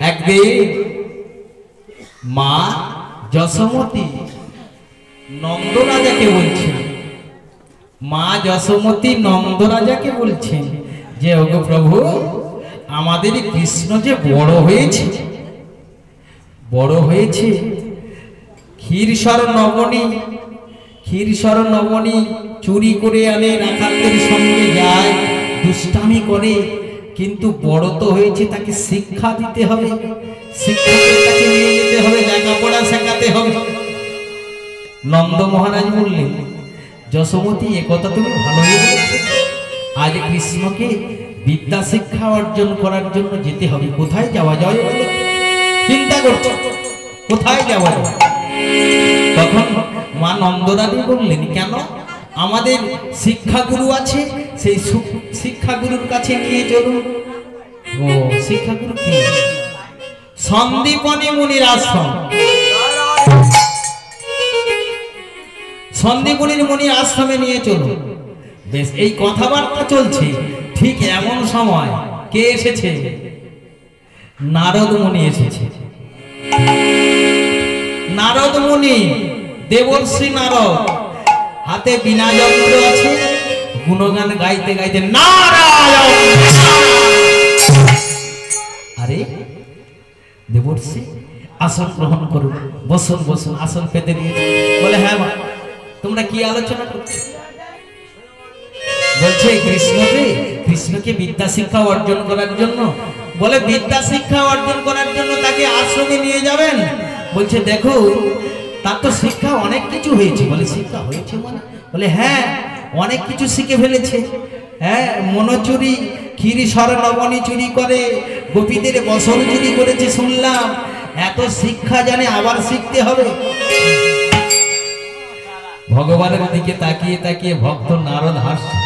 একদিন মা যশোমতী নন্দরাজাকে বলছেন, মা যশোমতী নন্দরাজাকে বলছেন যে ওগো প্রভু, আমাদের কৃষ্ণ যে বড় হয়েছে ক্ষীরসর নবনী চুরি করে আনে, রাখালদের সঙ্গে যায়, দুষ্টামি করে, কিন্তু বড় তো হয়েছে, তাকে শিক্ষা দিতে হবে, শিক্ষকের কাছে নিয়ে যেতে হবে, লেখাপড়া শেখাতে হবে। নন্দ মহারাজ বললেন, যশোমতী একথা তুমি ভালোই বলেছ, আজ কৃষ্ণকে বিদ্যা শিক্ষা অর্জন করার জন্য যেতে হবে। কোথায় যাওয়া যায় বলো? চিন্তা করছো কোথায় যাওয়া যায়? তখন মা নন্দরানী বললেন, কেন, আমাদের শিক্ষাগুরু আছে, সেই শিক্ষাগুরুর কাছে নিয়ে চলুন। ও শিক্ষাগুরু কি? সন্দীপনী মুনির আশ্রম। সন্দীপনীর মুনির আশ্রমে নিয়ে চলুন। বেশ, এই কথাবার্তা চলছে, ঠিক এমন সময় কে এসেছে? নারদ মুনি এসেছে। নারদ মুনি, দেবর্ষি নারদ, হাতে বীণা যন্ত্র আছে, গুণগান গাইতে গাইতে নারায়ণ। আরে দেবর্ষি, আসন গ্রহণ করুন, বসুন বসুন, আসন পেতে দিয়েছে। বলে, হ্যাঁ মা, তোমরা কি আলোচনা করছো? বলছে কৃষ্ণকে বিদ্যা শিক্ষা অর্জন করার জন্য, বলে বিদ্যা শিক্ষা অর্জন করার জন্য তাকে আশ্রমে নিয়ে যাবেন। বলছে দেখো, তার তো শিক্ষা অনেক কিছু হয়েছে। বলে শিক্ষা হয়েছে মানে? বলে হ্যাঁ, অনেক কিছু শিখে ফেলেছে। হ্যাঁ, মনোচুরি, ক্ষীরসর নবনী চুরি করে, গোপীদের বসন চুরি করেছে শুনলাম। এত শিক্ষা জানে, আবার শিখতে হবে। ভগবানের দিকে তাকিয়ে তাকিয়ে ভক্ত নারদ হাসছে।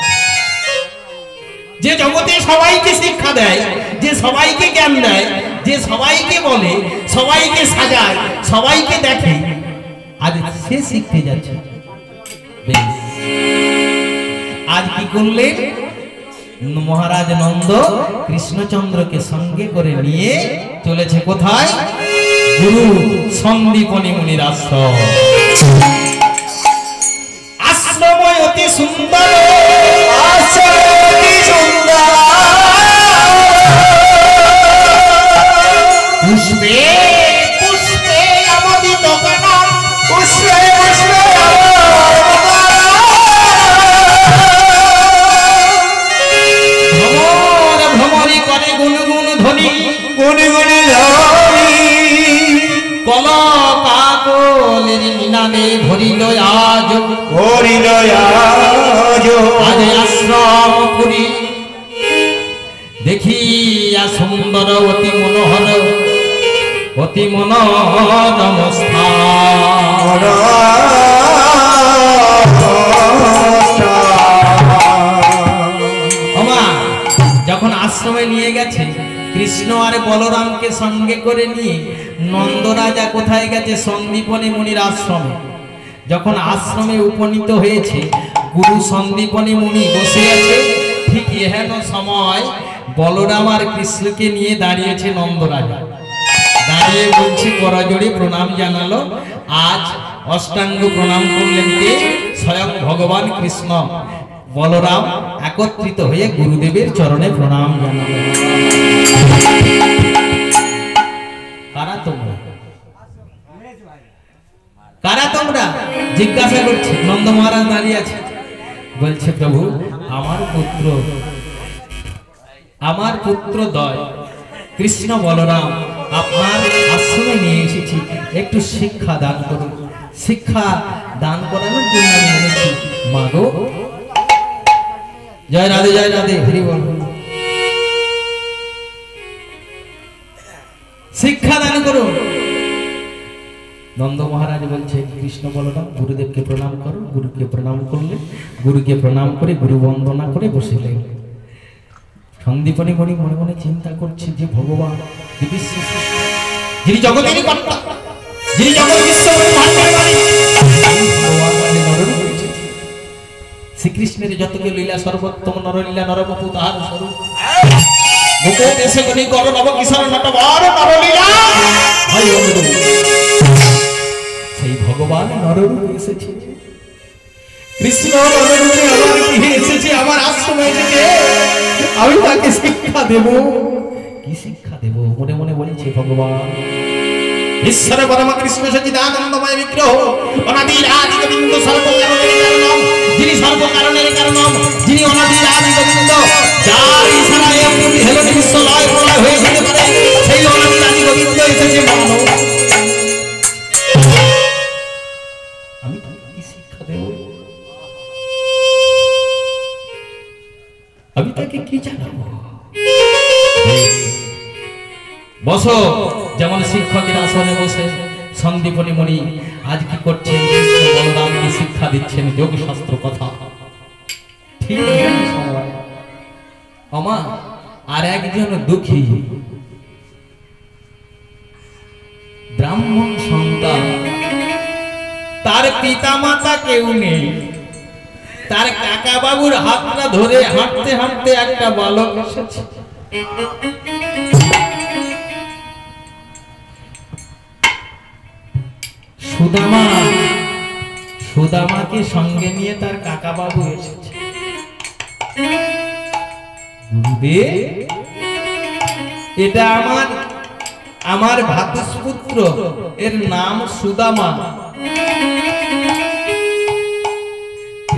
যে জগতে সবাইকে শিক্ষা দেয়, যে সবাইকে জ্ঞান দেয়, যে সবাইকে বলে, সবাইকে সাজায়, সবাইকে দেখে, আজ সে শিখতে যাচ্ছে। আজ কি করলেন? মহারাজ নন্দ কৃষ্ণচন্দ্রকে সঙ্গে করে নিয়ে চলেছে কোথায়? গুরু সন্দীপনী মুনির আশ্রম। আশ্রম অতি সুন্দর, পুষ্পে পুষ্পে আমোদিত কণা, পুষ্পে পুষ্পে ভ্রমর ভ্রমরি করে গুনগুন ধ্বনি, গুনগুনি ধ্বনি, কলকাকলের নিনাদে ভরিল আজ, ভরিল আজ আশ্রম পুরী। দেখিয়া সুন্দর অতি মনোহর, অতি মনোরম স্থান। যখন আশ্রমে নিয়ে গেছে, কৃষ্ণ আর বলরামকে সঙ্গে করে নিয়ে নন্দরাজা কোথায় গেছে? সন্দীপনী মুনির আশ্রমে। যখন আশ্রমে উপনীত হয়েছে, গুরু সন্দীপনী মুনি বসে আছে। ঠিক এহেন সময় বলরাম আর কৃষ্ণকে নিয়ে দাঁড়িয়েছে নন্দরাজা। দাঁড়িয়ে বলছে, করজোড়ে প্রণাম জানালো। আজ অষ্টাঙ্গ প্রণাম করলেন কে? স্বয়ং ভগবান কৃষ্ণ। বলরাম একত্রিত হয়ে গুরুদেবের চরণে প্রণাম জানালো। কারা তোমরা? কারা তোমরা? জিজ্ঞাসা করছে। নন্দ মহারাজ দাঁড়িয়ে আছে। বলছে, প্রভু, আমার পুত্র দয় কৃষ্ণ বলরাম আপনার আশ্রমে নিয়ে এসেছি, একটু শিক্ষা দান করুন। শিক্ষা দান করানোর জন্য আমি এনেছি। মাগো, জয় রাধে, জয় রাধে, হরি বল। শিক্ষা দান করুন। নন্দ মহারাজ বলছে, কৃষ্ণ বলরাম গুরুদেবকে প্রণাম করো। গুরুকে প্রণাম করলে, গুরুকে প্রণাম করে গুরু বন্দনা করে বসিলেন। সন্দীপনী মুনি মনে মনে চিন্তা করছে যে ভগবান, যিনি জগতেরই কর্তা, যিনি জগৎ বিশ্ব ব্রহ্মাণ্ডের মালিক, শ্রীকৃষ্ণের যতকে লীলা সর্বোত্তম নরলীলা নরবপু তাহার স্বরূপ। মুকুট এসে গনি কর নব কিশোর নটবর নরলীলা ভগবান নররূপে এসেছে, কৃষ্ণ নররূপে আমার গৃহে এসেছে, আমার আশ্রমে এসেছে, আমি তাকে শিক্ষা দেব। কি শিক্ষা দেব মনে মনে বলছে ভগবান। ঈশ্বর পরম কৃষ্ণ সচ্চিদানন্দময় বিগ্রহ, অনাদির আদি গোবিন্দ, সর্বকারণের কারণম, যিনি সর্বকারণের কারণম, যিনি অনাদির আদি গোবিন্দ, যার ইশারায় পুরি হেলন বিশ্ব লয় প্রলয় হয়ে যেতে পারে, সেই অনাদির আদি গোবিন্দ এসেছে মানব। আমি কি শিক্ষা দেব? আমি তাকে কি জানাবো? বসো, যেমন শিক্ষকের আসনে বসে সন্দীপনী মণি আজ কি করছেন, কৃষ্ণ বলরামকে শিক্ষা দিচ্ছেন যোগ শাস্ত্র কথা। ঠিক সময় আমার আর একজন দুঃখী ব্রাহ্মণ সন্তান, তার পিতা মাতা কেউ নেই, তার কাকা বাবুর হাতটা ধরে হাঁটতে হাঁটতে একটা বালক এসেছে। সুদামা, সুদামাকে সঙ্গে নিয়ে তার কাকা বাবু এসেছে। গুরুদেব, এটা আমার ভ্রাতুষ্পুত্র, এর নাম সুদামা।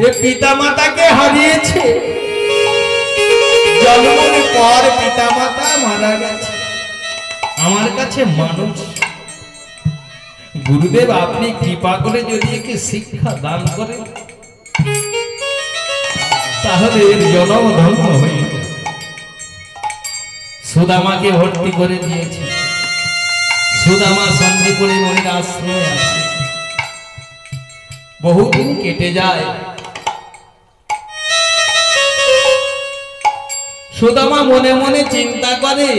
এ পিতা মাতাকে হারিয়েছে, জন্মের পর পিতা মাতা মারা গেছে, আমার কাছে মানুষ। গুরুদেব, আপনি কৃপা করে যদি একে শিক্ষা দান করেন তাহলে এর জন্ম ধন্য হয়ে যাবে। সুদামাকে ভর্তি করে দিয়েছে। সুদামা সন্দীপনী মণির আশ্রমে আছে। বহুদিন কেটে যায়। সুদামা মনে মনে চিন্তা করে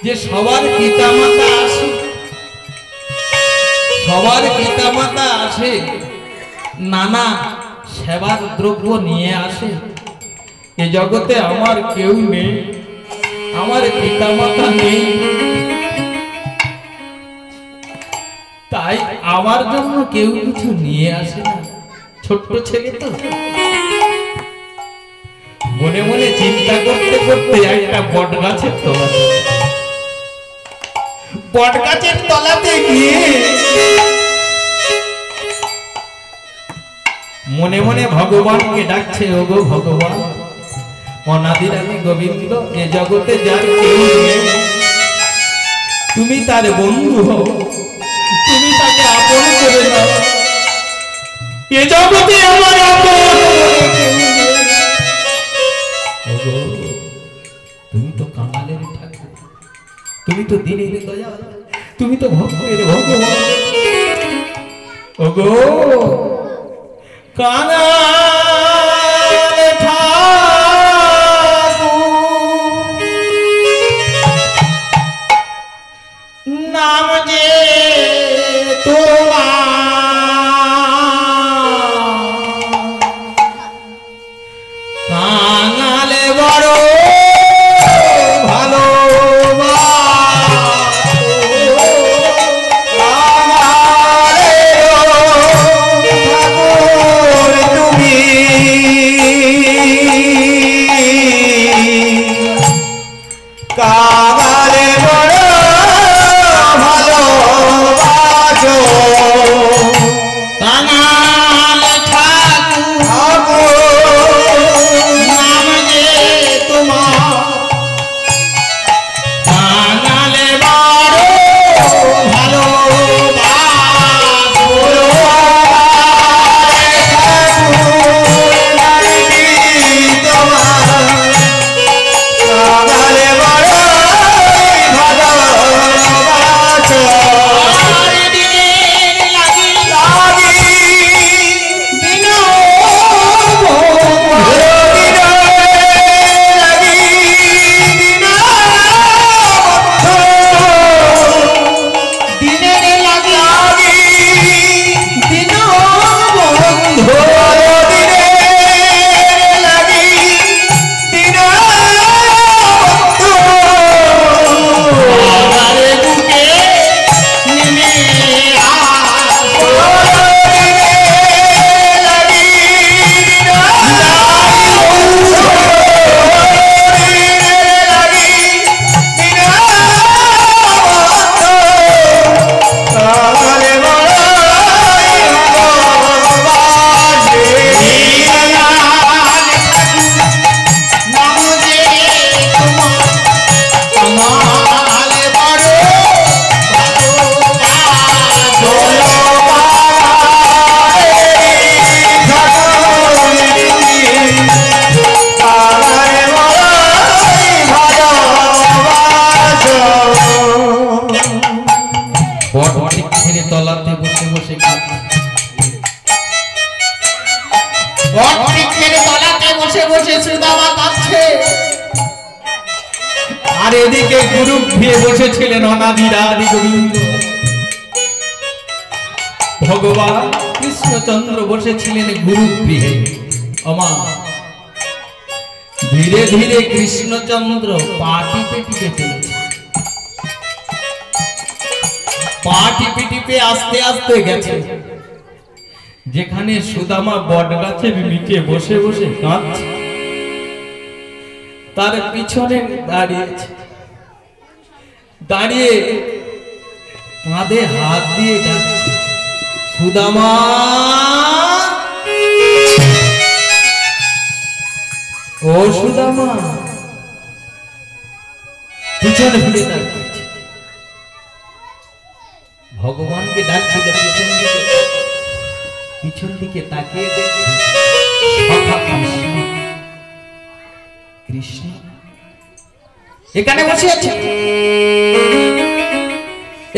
যে সবার পিতা মাতা আসে, সবার পিতা মাতা আসে, নানা সেবার দ্রব্য নিয়ে আসে। এ জগতে আমার কেউ নেই, আমার পিতা মাতা নেই, তাই আমার জন্য কেউ কিছু নিয়ে আসে না। ছোট্ট ছেলে তো। মনে মনে চিন্তা করতে করতে একটা বট গাছের তলাতে, বট গাছের তলাতে গিয়ে মনে মনে ভগবানকে ডাকছে, ওগো ভগবান, অনাদির আদি গোবিন্দ, এ জগতে যার কেউ নেই, তুমি তার বন্ধু হও, তুমি তাকে আপন করে নাও। এ জগতে আমার আপন তুমি তো কাঙালের ঠাকুর, তুমি তো দিনের দয়াল, তুমি তো ভক্তের ভগবান। ওগো কাঙাল ঠাকুর, নাম যে তোমার, কাঙালে বড় বসে সুদামা কাঁদছে, আর এদিকে গুরু গৃহে বসেছিলেন অনাদিরাদি গোবিন্দ। ভগবান কৃষ্ণচন্দ্র বসেছিলেন গুরু গৃহে। আমা ধীরে ধীরে কৃষ্ণচন্দ্র পা টিপে টিপে চলেছে, পা টিপে টিপে আস্তে আস্তে গেছে যেখানে সুদামা বট গাছের নিচে বসে বসে কাঁদছে, তার পিছনে দাঁড়িয়েছে, দাঁড়িয়ে কাঁধে হাত দিয়ে ডাকছে, সুদামা ও সুদামা। পিছনে ফিরে দাঁড়িয়েছে, ভগবানকে ডাকছিল, পিছন দিকে তাকিয়ে দেখছে কৃষ্ণ এখানে বসে আছে।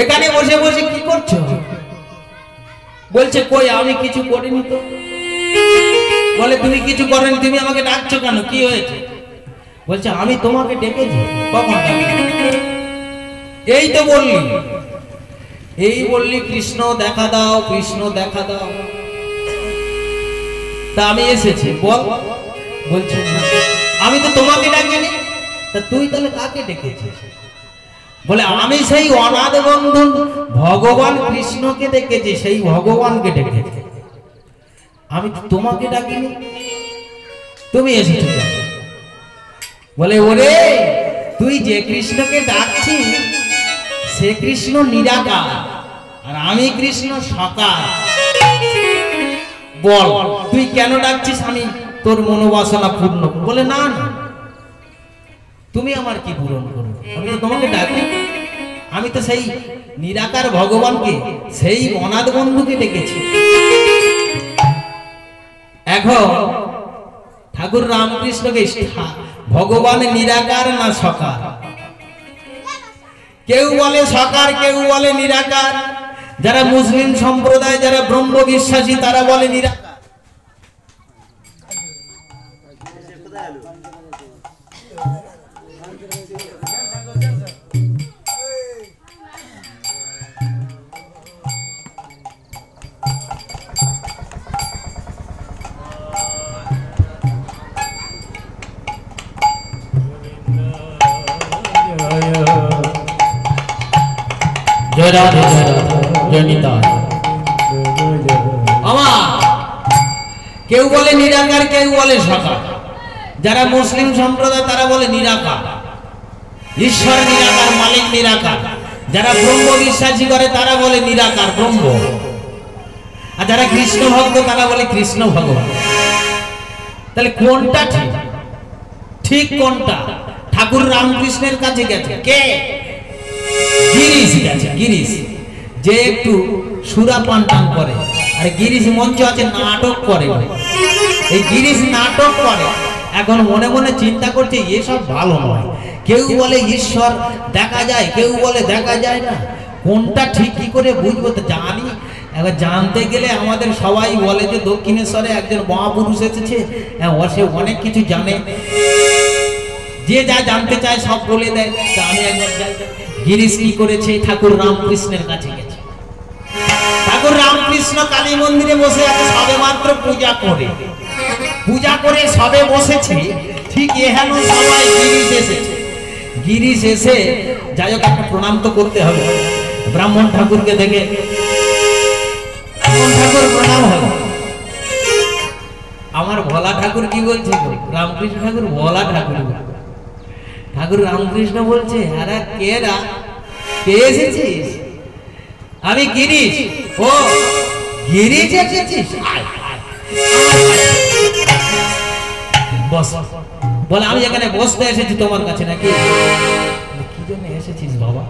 এখানে বসে বসে কি করছো? বলছে কই আমি কিছু করিনি তো। বলে তুমি কিছু করেনি, তুমি আমাকে ডাকছো কেন, কি হয়েছে? বলছে আমি তোমাকে ডেকেছি। কখন? এই তো বললি, এই বললি কৃষ্ণ দেখা দাও, কৃষ্ণ দেখা দাও, তা আমি এসেছি। বল। বলছে আমি তো তোমাকে ডাকিনি। তা তুই তাহলে কাকে ডেকেছিস? বলে আমি সেই অনাথ বন্ধু ভগবান কৃষ্ণকে ডেকেছি, সেই ভগবানকে ডেকেছি, আমি তোমাকে ডাকিনি, তুমি এসেছো। বলে ওরে তুই যে কৃষ্ণকে ডাকছিস সে কৃষ্ণ নিরাকার, আর আমি কৃষ্ণ সাকার। বল তুই কেন ডাকছিস, আমি তোর মনোবাসনা পূর্ণ। বলে না না, তুমি আমার কি পূরণ করো, আমি তো তোমাকে ডাকি, আমি তো সেই নিরাকার ভগবানকে, সেই অনাথ বন্ধুকে ডেকেছি। এখন ঠাকুর রামকৃষ্ণকে ভগবান নিরাকার না সাকার? কেউ বলে সাকার, কেউ বলে নিরাকার। যারা মুসলিম সম্প্রদায়, যারা ব্রহ্ম বিশ্বাসী, তারা বলে নিরাকার। কেউ বলে নিরাকার, কেউ বলে সাকার। যারা মুসলিম সম্প্রদায় তারা বলে নিরাকার, ঈশ্বর নিরাকার, মালিক নিরাকার। যারা ব্রহ্ম বিশ্বাসী করে তারা বলে নিরাকার ব্রহ্ম, আর যারা কৃষ্ণ ভক্ত তারা বলে কৃষ্ণ ভগবান। তাহলে কোনটা ঠিক? ঠিক কোনটা? ঠাকুর রামকৃষ্ণের কাছে গেছে কে? গিরিশ গেছে। গিরিশ যে একটু সুরাপান টান করে, আর গিরিশ মঞ্চ আছে নাটক করে। এই গিরিশ নাটক করে, এখন মনে মনে চিন্তা করছে এসব ভালো নয়। কেউ বলে ঈশ্বর দেখা যায়, কেউ বলে দেখা যায় না, কোনটা ঠিক কি করে বুঝবো? তো জানি, এবার জানতে গেলে আমাদের সবাই বলে যে দক্ষিণেশ্বরে একজন মহাপুরুষ এসেছে, সে অনেক কিছু জানে, যে যা জানতে চায় সব বলে দেয়। তা আমি একবার যাই, গিরিশ কি করেছে? ঠাকুর রামকৃষ্ণের কাছে গেছে। ঠাকুর রামকৃষ্ণ কালী মন্দিরে বসে আছে, সবে মাত্র পূজা করে, পূজা করে সবে বসেছে, ঠিক এহেন সবাই গিরিশ এসেছে। গিরিশ এসে যাই হোক একটা প্রণাম তো করতে হবে। ব্রাহ্মণ ঠাকুরকে দেখে ব্রাহ্মণ ঠাকুর প্রণাম হবে। আমার ভোলা ঠাকুর কি বলছে? রামকৃষ্ণ ঠাকুর ভোলা ঠাকুর। ঠাকুর রামকৃষ্ণ বলছে আরে কেরা, কে এসেছিস? আমি গিরিশ। ও গিরিশ এসেছিস? বস। বলে আমি এখানে বসতে এসেছি তোমার কাছে। নাকি কি জন্য এসেছিস বাবা,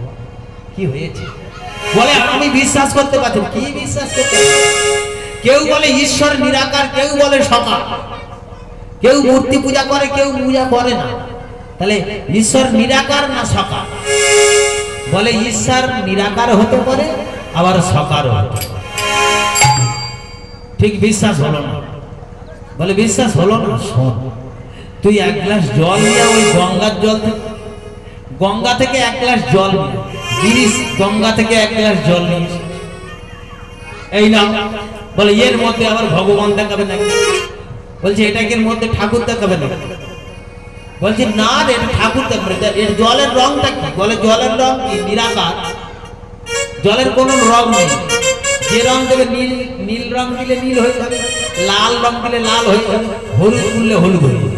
কি হয়েছে? বলে আমি বিশ্বাস করতে পারছি। কি বিশ্বাস করতে? কেউ বলে ঈশ্বর নিরাকার, কেউ বলে সাকার, কেউ মূর্তি পূজা করে, কেউ পূজা করে না। তাহলে ঈশ্বর নিরাকার না সাকার? বলে ঈশ্বর নিরাকার হতে পারে, আবার সাকারও হতে পারে। ঠিক বিশ্বাস হলো না। বলে বিশ্বাস হলো না, শোন, তুই এক গ্লাস জল নিয়ে ওই গঙ্গার জল গঙ্গা থেকে এক গ্লাস জল গিরিশ গঙ্গা থেকে এক গ্লাস জল নিয়ে এই না বলে এর মধ্যে আবার ভগবান দেখাবে না, বলছে এটাকে মধ্যে ঠাকুর দেখাবে না, বলছে না এটা ঠাকুর দেখাবে। এর জলের রংটা কি? বলে জলের রং কি? নিরাকার, জলের কোনো রং নেই। যে রং দেবে নীল, নীল রং দিলে নীল হয়ে যাবে, লাল রং দিলে লাল হয়ে যাবে, হলুদ করলে হলুদ হয়ে যাবে।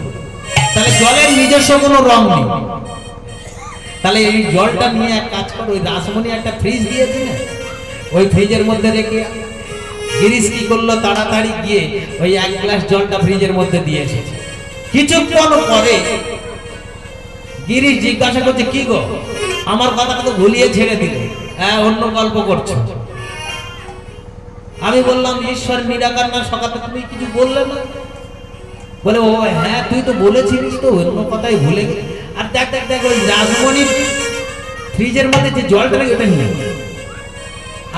তাহলে জলের নিজস্ব কোনো রং নেই। তাহলে এই জলটা নিয়ে এক কাজ করো, ওই রাসমণি একটা ফ্রিজ দিয়েছে না, ওই ফ্রিজের মধ্যে রেখে গিরিশ কি করলো, তাড়াতাড়ি গিয়ে ওই এক গ্লাস জলটা ফ্রিজের মধ্যে দিয়ে এসেছে। কিছুক্ষণ পরে গিরিশ জিজ্ঞাসা করছে, কি গো আমার কথাটা তো ভুলিয়ে ছেড়ে দিলে, হ্যাঁ অন্য গল্প করছো। আমি বললাম ঈশ্বর নিরাকার না সকালে, তুমি কিছু বললে না। বলে ও হ্যাঁ তুই তো বলেছিলিস তো, অন্য কথাই ভুলে গেলি। আর দেখ দেখ দেখ ওই রাসমণির ফ্রিজের মধ্যে যে জলটা লাগে ওটা নিয়ে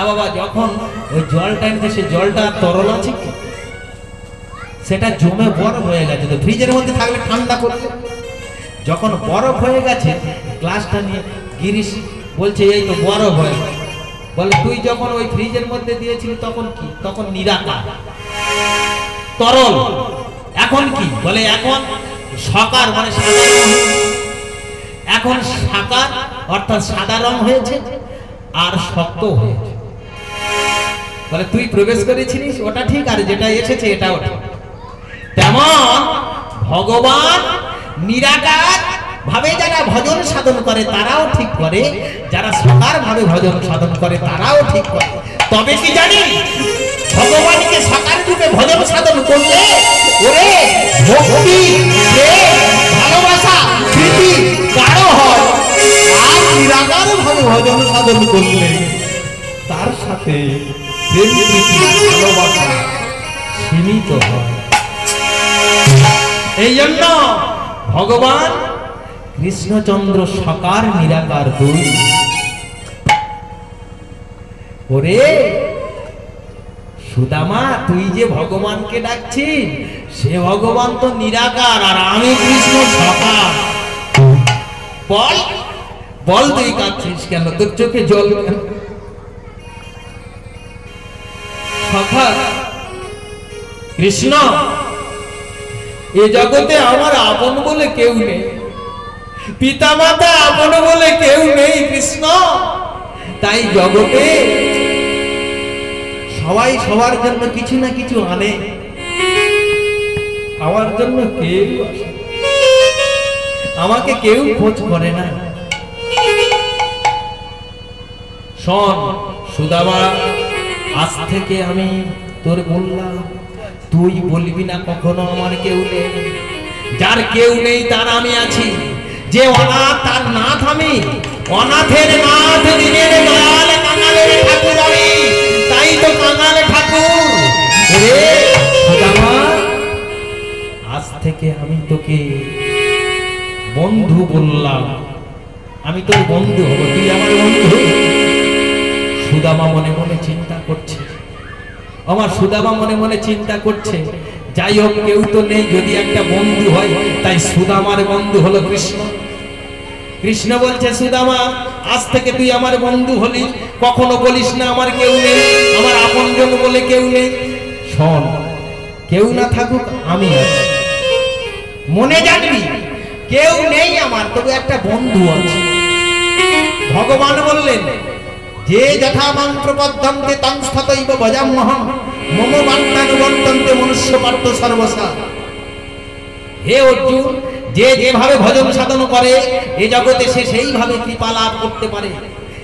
বাবা, যখন ওই জলটা এনেছে সে জলটা তরল আছে কি, সেটা জমে বরফ হয়ে গেছে। তো ফ্রিজের মধ্যে থাকলে ঠান্ডা করবে, যখন বরফ হয়ে গেছে গ্লাসটা নিয়ে গিরিশ বলছে এই তো বরফ হয়ে গেছে। বলে তুই যখন ওই ফ্রিজের মধ্যে দিয়েছিলি তখন কি? তখন নিরাকার তরল। এখন কি? বলে এখন সাকার মানে সাদা রং, এখন সাকার অর্থাৎ সাদা রং হয়েছে আর শক্ত হয়েছে। বলে তুই প্রবেশ করেছিলিস ওটা ঠিক, আর যেটা এসেছে এটাও ঠিক। তেমন ভগবান নিরাকার ভাবে যারা ভজন সাধন করে তারাও ঠিক করে, যারা সাকার ভাবে ভজন সাধন করে তারাও ঠিক করে। তবে কি জানি ভগবানকে সাকার রূপে ভজন সাধন করলে ওরে ভক্তি, ভালোবাসা, প্রীতি গাঢ় হয়। আর নিরাকার ভাবে ভজন সাধন করলে তার সাথে প্রেম, প্রীতি, ভালোবাসা সীমিত হয়। এই জন্য ভগবান কৃষ্ণচন্দ্র সাকার নিরাকার দুই। ওরে সুদামা তুই যে ভগবানকে ডাকছিস সে ভগবান তো নিরাকার আর আমি কৃষ্ণ সাকার। বল বল তুই কাঁদছিস কেন, তোর চোখে জল কেন? সখা কৃষ্ণ এ জগতে আমার আপন বলে কেউ নেই, পিতা মাতা আপন বলে কেউ নেই কৃষ্ণ। তাই জগতে সবাই সবার জন্য কিছু না কিছু আনে, আমার জন্য কেউ আসে, আমাকে কেউ খোঁজ করে না। শোন সুদামা, আজ থেকে আমি তোর বললাম, তুই বলবি না কখনো আমার কেউ নেই। যার কেউ নেই তার আমি আছি। যে অনাথ তার নাথ আমি, অনাথের নাথ দিনের দয়াল কাঙালের ঠাকুর আমি। তাই তো কাঙাল ঠাকুর। রে সুদামা, আজ থেকে আমি তোকে বন্ধু বললাম, আমি তোর বন্ধু হব, তুই আমার বন্ধু। সুদামা মনে মনে চিন্তা করছে, আমার সুদামা মনে মনে চিন্তা করছে, যাই হোক কেউ তো নেই, যদি একটা বন্ধু হয় তাই সুদামার বন্ধু হলো কৃষ্ণ। কৃষ্ণ বলছে সুদামা আজ থেকে তুই আমার বন্ধু হলি, কখনো বলিস না আমার কেউ নেই, আমার আপনজন বলে কেউ নেই। শোন, কেউ না থাকুক আমি আছি, মনে জানবি কেউ নেই আমার, তবে একটা বন্ধু আছে। ভগবান বললেন যে যথা মাং প্রপদ্যন্তে তং স্থতৈব ভজাম্যহং মম বান্তানুবর্তন্তে মনুষ্য পার্থ সর্বসা। হে অর্জুন, যে যেভাবে ভজন সাধন করে এ জগতে সে সেইভাবে কৃপা লাভ করতে পারে।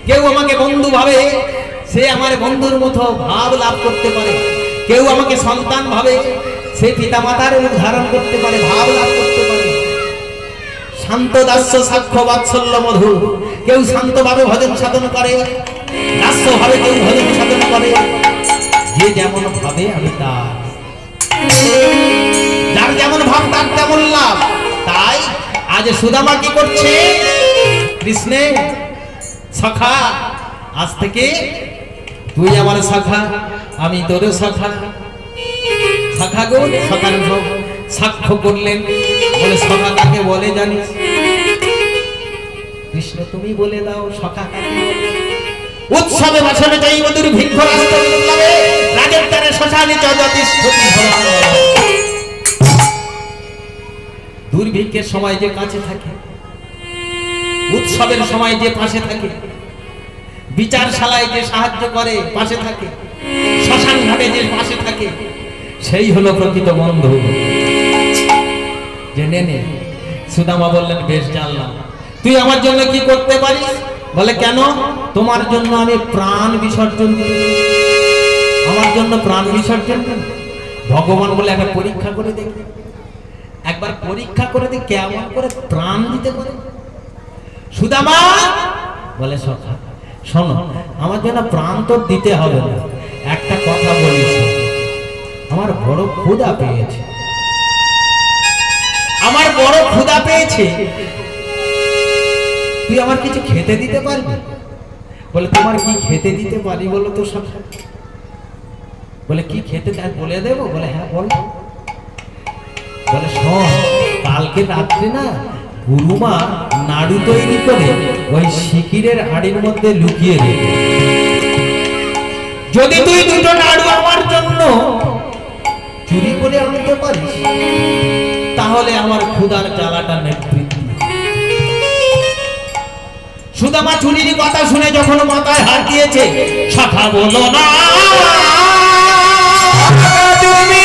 কেউ আমাকে বন্ধু ভাবে, সে আমার বন্ধুর মতো ভাব লাভ করতে পারে। কেউ আমাকে সন্তান ভাবে, সে পিতা মাতার রূপ ধারণ করতে পারে, ভাব লাভ করতে পারে। শান্ত দাস্য সাক্ষ্য বাৎসল্য মধু, কেউ শান্ত ভাবে ভজন সাধন করে, দাস্য ভাবে কেউ ভজন সাধন করে। যে যেমন ভাবে আমি তার, যার যেমন ভাব তার তেমন লাভ। তাই আজ সুদামা কি করছে? কৃষ্ণে সখা, আজ থেকে তুই আমার সখা, আমি তোর সখা। সখা গো, সখার সাক্ষ্য করলেন, বলে সখা কাকে বলে জানিস? কৃষ্ণ তুমি বলে দাও সখা কাকে বলে? উৎসবে বাসনে যাই মধুর ভিক্ষ রাষ্ট্র বিপ্লবে রাগের টানে শ্মশানে জগতিষ্ঠতি ভবা। দুর্ভিক্ষের সময় যে কাছে থাকে, উৎসবের সময় যে পাশে থাকে, বিচারশালায় যে সাহায্য করে পাশে থাকে, শ্মশান ঘাটে যে পাশে থাকে, সেই হলো প্রকৃত বন্ধু। জেনে নে। সুদামা বললেন বেশ জানলাম, তুই আমার জন্য কি করতে পারিস? বলে কেন? তোমার জন্য আমি প্রাণ বিসর্জন দিই। আমার জন্য প্রাণ বিসর্জন দেন? ভগবান বলে একবার পরীক্ষা করে দেখি, একবার পরীক্ষা করে দেখি কেমন করে প্রাণ দিতে পারে। সুদামা বলে সখা শোনো, আমার জন্য প্রাণ তো দিতে হবে না, একটা কথা বলিস, আমার বড় ক্ষুধা পেয়েছে, আমার বড় ক্ষুধা পেয়েছে, তুই আমার কিছু খেতে দিতে পারবি? বলে তোমার কি খেতে দিতে পারি বলো তো সখা? বলে কি খেতে দেয় বলে দেবো? বলে হ্যাঁ বল। বলে শোন, কালকে রাত্রে না গুরুমা নাড়ু তৈরি করে ওই শিকিরের হাড়ির মধ্যে লুকিয়ে দেবে, যদি তুই দুটো নাড়ু আমার জন্য চুরি করে আনতে পারিস তাহলে আমার ক্ষুধার জ্বালাটা নিবৃত্তি। সুদামা চুরির কথা শুনে যখন মাথায় হাত দিয়েছে, সখা বলো না তুমি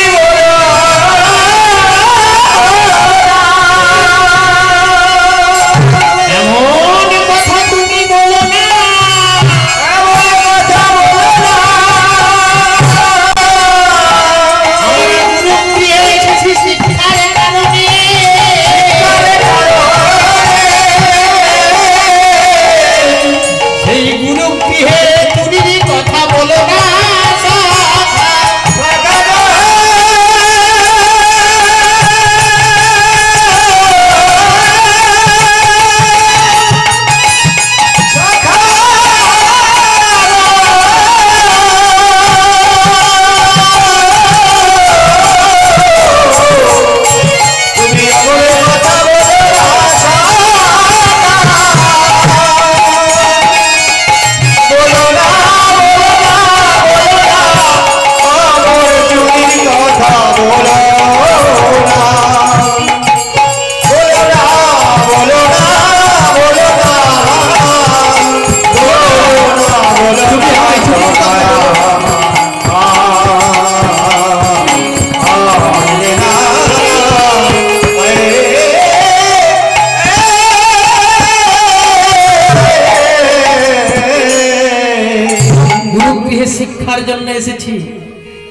শিক্ষার জন্য এসেছি,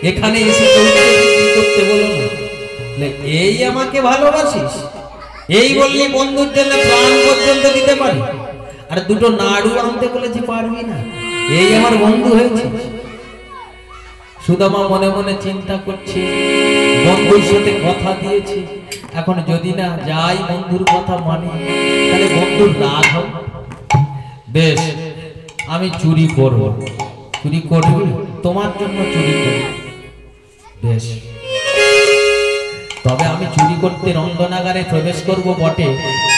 এখানে এসে করতে বলো না, এই আমাকে ভালোবাসিস, এই বললি বন্ধুর জন্য প্রাণ পর্যন্ত দিতে পারি, আর দুটো নাড়ু আনতে বলেছি পারবি না, এই আমার বন্ধু হয়েছে। সুদামা মনে মনে চিন্তা করছে, বন্ধুর সাথে কথা দিয়েছি, এখন যদি না যাই বন্ধুর কথা মানি তাহলে বন্ধুর রাগ হবে। বেশ, আমি চুরি করব। চুরি করবি? তোমার জন্য চুরি করব। বেশ, তবে আমি চুরি করতে রন্ধনাগারে প্রবেশ করব বটে,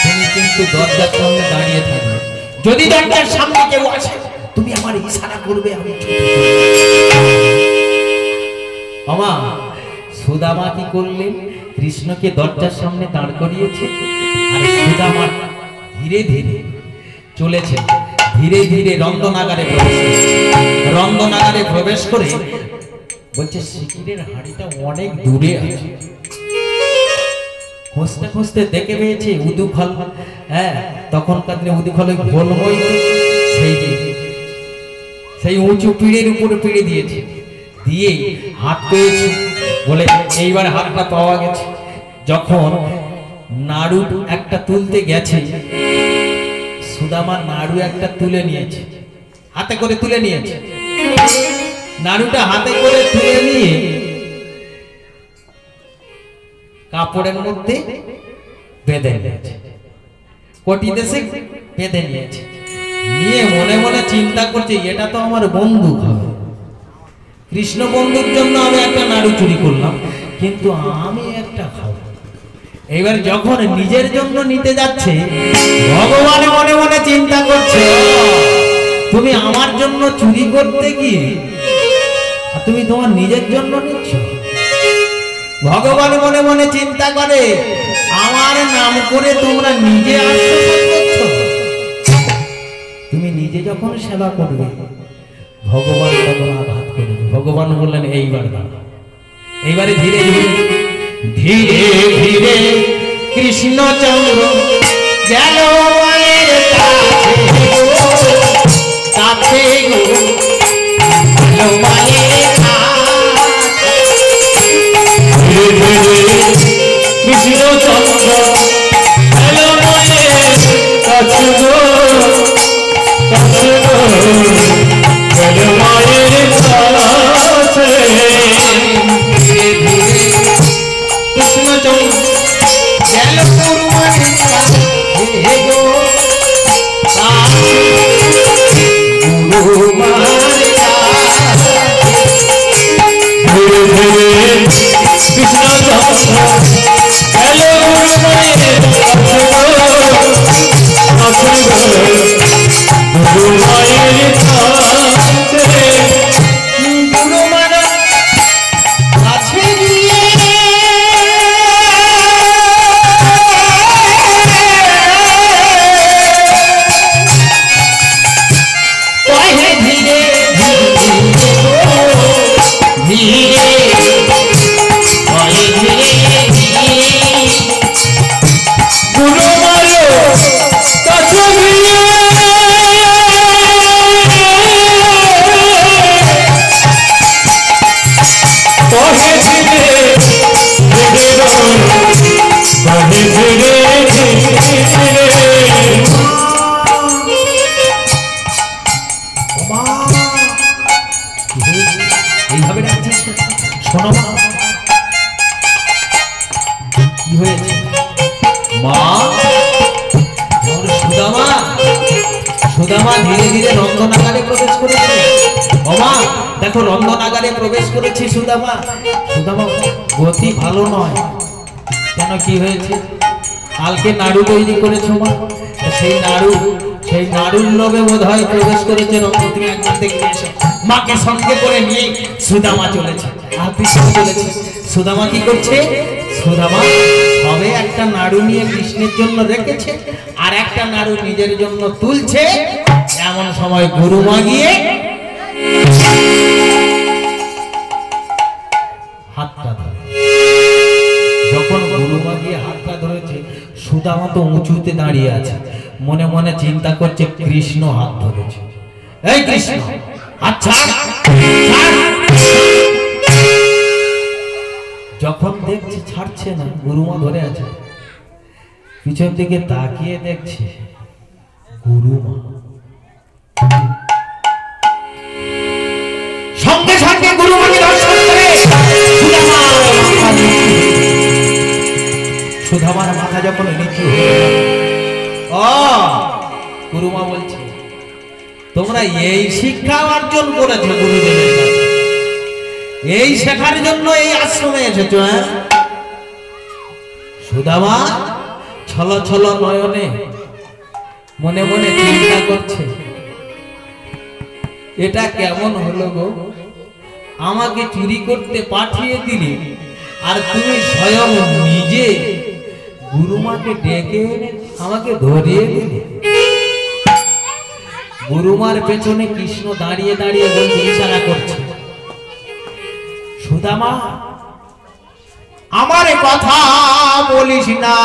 তুমি কিন্তু দরজার সামনে দাঁড়িয়ে থাকবে, যদি দরজার সামনে কেউ আসে তুমি আমার ইশারা করবে, আমি আমা। সুদামা কি করলেন? কৃষ্ণকে দরজার সামনে দাঁড় করিয়েছে, আর সুদামা ধীরে ধীরে চলেছে, ধীরে ধীরে রন্ধনাগারে প্রবেশ করছে। রন্ধনাগারে প্রবেশ করে বলছে শিকিরের হাড়িটা অনেক দূরে আছে। খুঁজতে খুঁজতে দেখে পেয়েছে উদুফল। হ্যাঁ, তখনকার দিনে উদুফল ঘোল হইতো, সেই উঁচু পিড়ের উপরে পিড়ে দিয়েছে, দিয়ে হাত পেয়েছে, বলে এইবার হাতটা পাওয়া গেছে। যখন নাড়ু একটা তুলতে গেছে, সুদামা নাড়ু একটা তুলে নিয়েছে, হাতে করে তুলে নিয়েছে, নাড়ুটা হাতে করে তুলে নিয়ে কাপড়ের মধ্যে বেঁধে নিয়েছে, কোটি দেশে বেঁধে নিয়েছে, নিয়ে মনে মনে চিন্তা করছে এটা তো আমার বন্দুক হবে, কৃষ্ণ বন্ধুর জন্য আমি একটা নাড়ু চুরি করলাম, কিন্তু আমি একটা খাবো। এবার যখন নিজের জন্য নিতে যাচ্ছে, ভগবান মনে মনে চিন্তা করছে, তুমি আমার জন্য চুরি করতে গিয়ে আর তুমি তোমার নিজের জন্য নিচ্ছ। ভগবান মনে মনে চিন্তা করে, আমার নাম করে তোমরা নিজে আত্মসাৎ করছো। তুমি নিজে যখন সেবা করবে, ভগবান তখন আঘাত করবে। ভগবান বললেন, এইবার দাঁড়া। এইবারে ধীরে ধীরে ধীরে ধীরে কৃষ্ণচন্দ্র গেল মায়ের কাছে গো, গেল মায়ের ধীরে ধীরে কৃষ্ণচন্দ্র গেল মায়ের কাছে গো, কাছে গো, গেল মায়ের কাছে। কৃষ্ণচন্দ্র গেল গুরুমার কাছে গো, গুরুমার কাছে। ধীরে ধীরে কৃষ্ণচন্দ্র গেল গুরুমায়ের কাছে গো, কাছে গো, গুরুমায়ের কাছে। গুরুমার কাছে গিয়ে এইভাবে ডাকছিস, শোনো মা, কি হয়েছে? মা, সুদামা, সুদামা ধীরে ধীরে রন্ধনাগারে প্রবেশ করেছে। ও মা, দেখো রন্ধনাগারে প্রবেশ করেছি সুদামা। সুদামা, গতি ভালো নয়। কেন, কি হয়েছে? কালকে নাড়ু তৈরি করেছো মা, সেই নাড়ুর লোভে বোধ হয় প্রবেশ করেছে রন্ধন। তুমি একবার দেখে এসো। মাকে সঙ্গে করে নিয়ে সুদামা চলেছে, চলেছে। সুদামা কি করছে? সুদামা সবে একটা নাড়ু নিয়ে কৃষ্ণের জন্য রেখেছে, আর একটা নাড়ু নিজের জন্য তুলছে। এমন সময় গুরুমা গিয়ে হাতটা ধরে। যখন গুরুমা গিয়ে হাতটা ধরেছে, সুদামা তো উঁচুতে দাঁড়িয়ে আছে, মনে মনে চিন্তা করছে, কৃষ্ণ হাত ধরেছে। এই কৃষ্ণ, আচ্ছা। যখন দেখছে ছাড়ছে না, গুরুমা ধরে আছে, পিছন দিকে তাকিয়ে দেখছে গুরুমা। সঙ্গে সঙ্গে গুরুমাকে দর্শন করে সুদামার মাথা যখন নিচু, গুরুমা বলছে, তোমরা এই শিক্ষা অর্জন করেছো গুরুদেবের কাছে, এই শেখার জন্য এই আশ্রমে এসেছো? হ্যাঁ। সুদামা ছল ছল নয়নে মনে মনে চিন্তা করছে, এটা কেমন হলো গো? আমাকে চুরি করতে পাঠিয়ে দিলে, আর তুমি স্বয়ং নিজে গুরুমাকে ডেকে আমাকে ধরিয়ে দিলে। গুরুমার পেছনে কৃষ্ণ দাঁড়িয়ে দাঁড়িয়ে বলতে ইশারা করছে, সুদামা, আমার কথা বলিস না,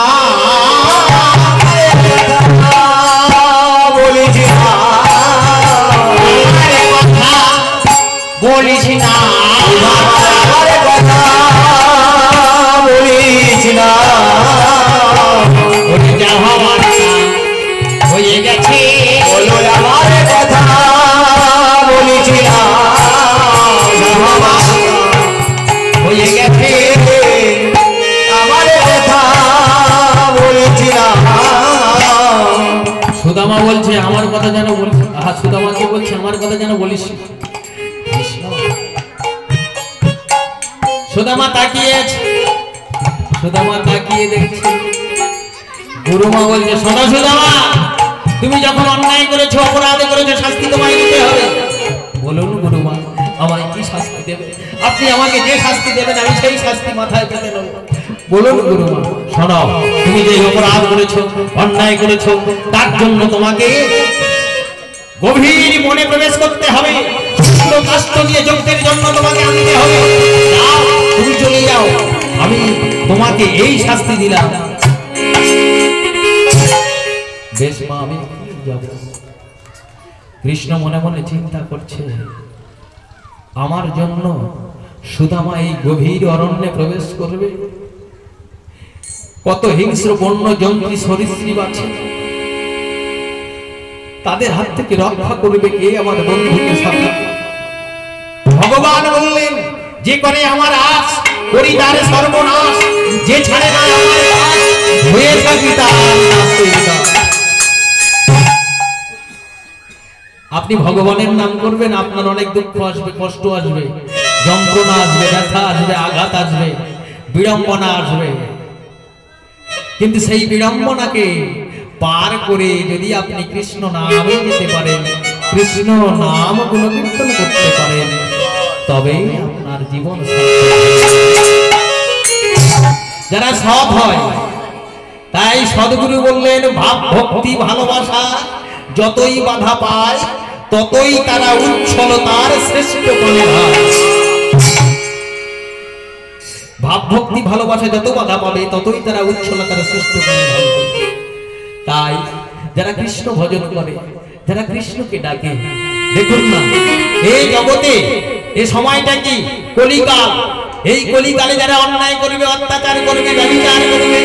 বলিস না, বলিস না, আমার কথা বলিস না। যা হওয়ার হয়ে গেছে, বলো আমার কথা বলিস না, হয়ে গেছে, আমার কথা বলিস না। সুদামা বলছে, আমার কথা যেন বলিস। সুদামাকে বলছে, আমার কথা যেন বলিস। সুদামা তাকিয়ে আছে। সুদামা তাকিয়ে দেখছে, গুরুমা বলছে শোনো সুদামা, তুমি যখন অন্যায় করেছো, অপরাধ করেছো, শাস্তি তোমায় দিতে হবে। বলুন গুরুমা, আমায় কি শাস্তি দেবে? আপনি আমাকে যে শাস্তি দেবেন আমি সেই শাস্তি মাথায় পেতে নেব। বলুন গুরুমা। শোনো, তুমি যে অপরাধ করেছো, অন্যায় করেছো, তার জন্য তোমাকে গভীর মনে প্রবেশ করতে হবে, কষ্ট নিয়ে যজ্ঞের জন্য তোমাকে আনতে হবে। যাও, তুমি চলে যাও, আমি তোমাকে এই শাস্তি দিলাম। বেশ মা, আমি যাব। কৃষ্ণ মনে মনে চিন্তা করছে, আমার জন্য সুদামা এই গভীর অরণ্যে প্রবেশ করবে? কত হিংস্র বন্য জন্তু সরীসৃপ আছে, তাদের হাত থেকে রক্ষা করবে কে? আমার বন্ধুকে সাথে। ভগবান বললেন, যে করে আমার আশ করি তার সর্বনাশ, যে ছাড়ে না আমার আশ হয়ে থাকি তার নাশ। আপনি ভগবানের নাম করবেন, আপনার অনেক দুঃখ আসবে, কষ্ট আসবে, যন্ত্রণা আসবে, ব্যথা আসবে, আঘাত আসবে, বিড়ম্বনা আসবে, কিন্তু সেই বিড়ম্বনাকে পার করে যদি আপনি কৃষ্ণ নামে যেতে পারেন, কৃষ্ণ নাম গুণকীর্তন করতে পারেন, তবেই আপনার জীবন। যারা সৎ হয়, তাই সদ্গুরু বললেন, ভাব ভক্তি ভালোবাসা যতই বাধা পায়, ততই তারা উচ্ছলতার শ্রেষ্ঠ বলে হয়। ভাব ভক্তি ভালোবাসা যত বাধা পাবে, ততই তারা উচ্ছলতার শ্রেষ্ঠ বলে হয়। তাই যারা কৃষ্ণ ভজন করে, যারা কৃষ্ণকে ডাকে, দেখুন না, এই জগতে এই সময়টা কি কলিকাল। এই কলিকালে যারা অন্যায় করবে, অত্যাচার করবে, ব্যভিচার করবে,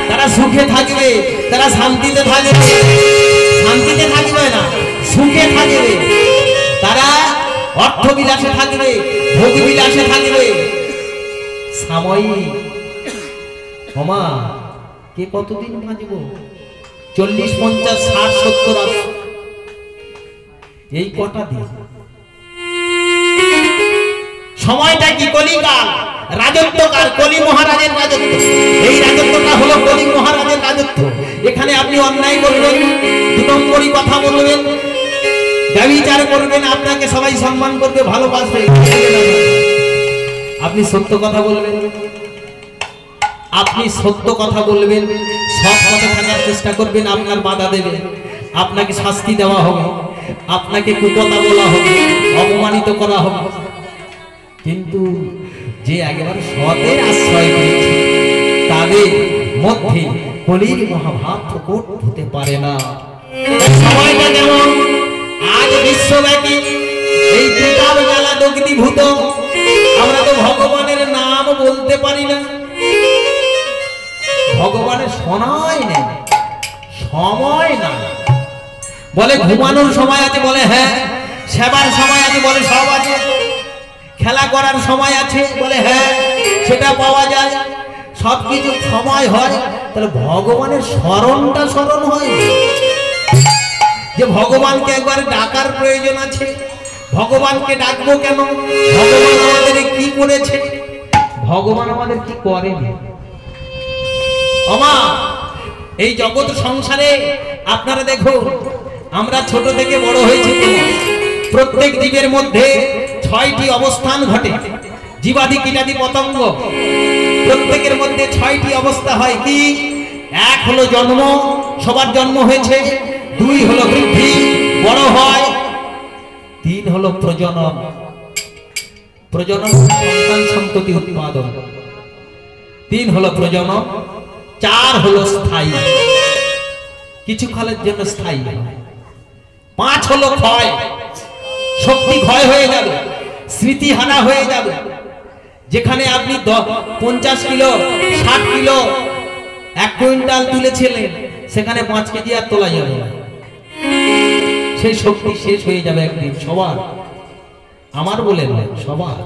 তারা সুখে থাকবে, তারা শান্তিতে থাকবে। শান্তিতে থাকবে না, সুখে থাকবে। তারা অর্থ বিলাসে থাকবে, ভোগ বিলাসে থাকবে। সাময়িক ক্ষমা, কে কতদিন বাঁচব? 40, 50, 60, 70, 80, এই কটা দিন। সময়টা কি কলিকাল, রাজত্বকাল, কলি মহারাজের রাজত্ব। এই রাজত্বটা হলো কলি মহারাজের রাজত্ব। এখানে আপনি অন্যায় করবেন, 2 নম্বরই কথা বলবেন, ব্যভিচার করবেন, আপনাকে সবাই সম্মান করবে, ভালোবাসবে। আপনি সত্য কথা বলবেন, আপনি সত্য কথা বলবেন, সৎ পথে থাকার চেষ্টা করবেন, আপনার বাধা দেবে, আপনাকে শাস্তি দেওয়া হবে, আপনাকে কুকথা বলা হবে, অপমানিত করা হবে। কিন্তু যে একেবারে সতের আশ্রয় করেছে, তাদের মধ্যে কলির মহাভাব প্রকট হতে পারে না। সময়টা যেমন আজ বিশ্বব্যাপী এই ত্রিকাল জ্বালা দগ্ধীভূত, আমরা তো ভগবানের নাম বলতে পারি না। ভগবানের শোনাই নেই, সময় না। বলে ঘুমানোর সময় আছে, বলে হ্যাঁ। সেবার সময় আছে, বলে সব আছে। খেলা করার সময় আছে, বলে হ্যাঁ, সেটা পাওয়া যায়। সবকিছু সময় হয়, তাহলে ভগবানের স্মরণটা স্মরণ হয় যে ভগবানকে একবার ডাকার প্রয়োজন আছে। ভগবানকে ডাকবো কেন? ভগবান আমাদের কি করেছে? ভগবান আমাদের কি করেনি? এই জগৎ সংসারে আপনারা দেখুন, আমরা ছোট থেকে বড় হয়েছি, প্রত্যেক জীবের মধ্যে 6টি অবস্থান ঘটে। জীবাদি কীটাদি পতঙ্গ, প্রত্যেকের মধ্যে 6টি অবস্থা হয়। কি? 1 হলো জন্ম, সবার জন্ম হয়েছে। 2 হলো বৃদ্ধি, বড় হয়। 3 হলো প্রজনন, প্রজনন সন্তান সন্ততি উৎপাদন। 3 হলো প্রজনন। 4 হলো স্থায়ী, কিছু কালের জন্য স্থায়ী। 5 হলো ক্ষয়, শক্তি ক্ষয় হয়ে যাবে, স্মৃতি হানা হয়ে যাবে। যেখানে আপনি 50 কিলো, 60 কিলো, 1 কুইন্টাল তুলেছিলেন, সেখানে 5 কেজি আর তোলা যাবে না। সেই শক্তি শেষ হয়ে যাবে একদিন সবার। আমার বলে নয়, সবার,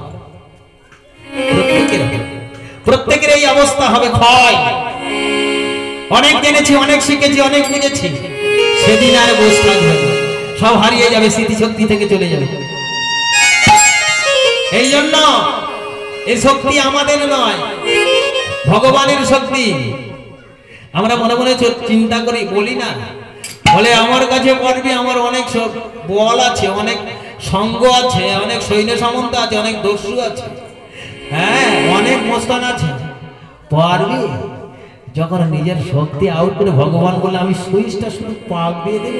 প্রত্যেকের এই অবস্থা হবে, ক্ষয়। অনেক জেনেছি, অনেক শিখেছি, অনেক বুঝেছি, সেদিন আর বসে থাকবে না, সব হারিয়ে যাবে, স্মৃতিশক্তি থেকে চলে যাবে। এই জন্য এই শক্তি আমাদের নয়, ভগবানের শক্তি। আমরা মনে মনে চিন্তা করি, বলি না, বলে আমার কাছে পারবি, আমার অনেক বল আছে, অনেক সঙ্গ আছে, অনেক সৈন্য সামন্ত আছে, অনেক দস্যু আছে, হ্যাঁ অনেক মোস্তান আছে, পারবি? যখন নিজের শক্তি আউট করে ভগবান বলে আমি সুইচটা শুধু পাক দিয়ে দেব,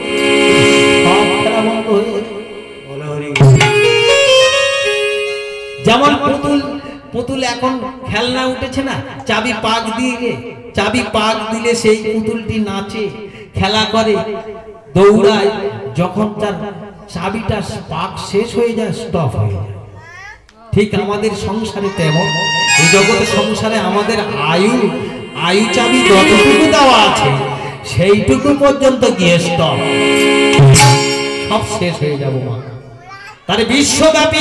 সব খেলা বন্ধ হয়ে যাবে। যেমন পুতুল এখন খেলনা উঠেছে না, চাবি পাক দিলে সেই পুতুলটি নাচে, খেলা করে, দৌড়ায়, যখন তার চাবিটা পাক শেষ হয়ে যায়, স্টপ হয়ে যায়। ঠিক আমাদের সংসারে তেমন, এই জগতের সংসারে আমাদের আয়ু চাবি যতটুকু দেওয়া আছে সেইটুকু পর্যন্ত গিয়ে স্টপ, সব শেষ হয়ে যাব। মা তার বিশ্বব্যাপী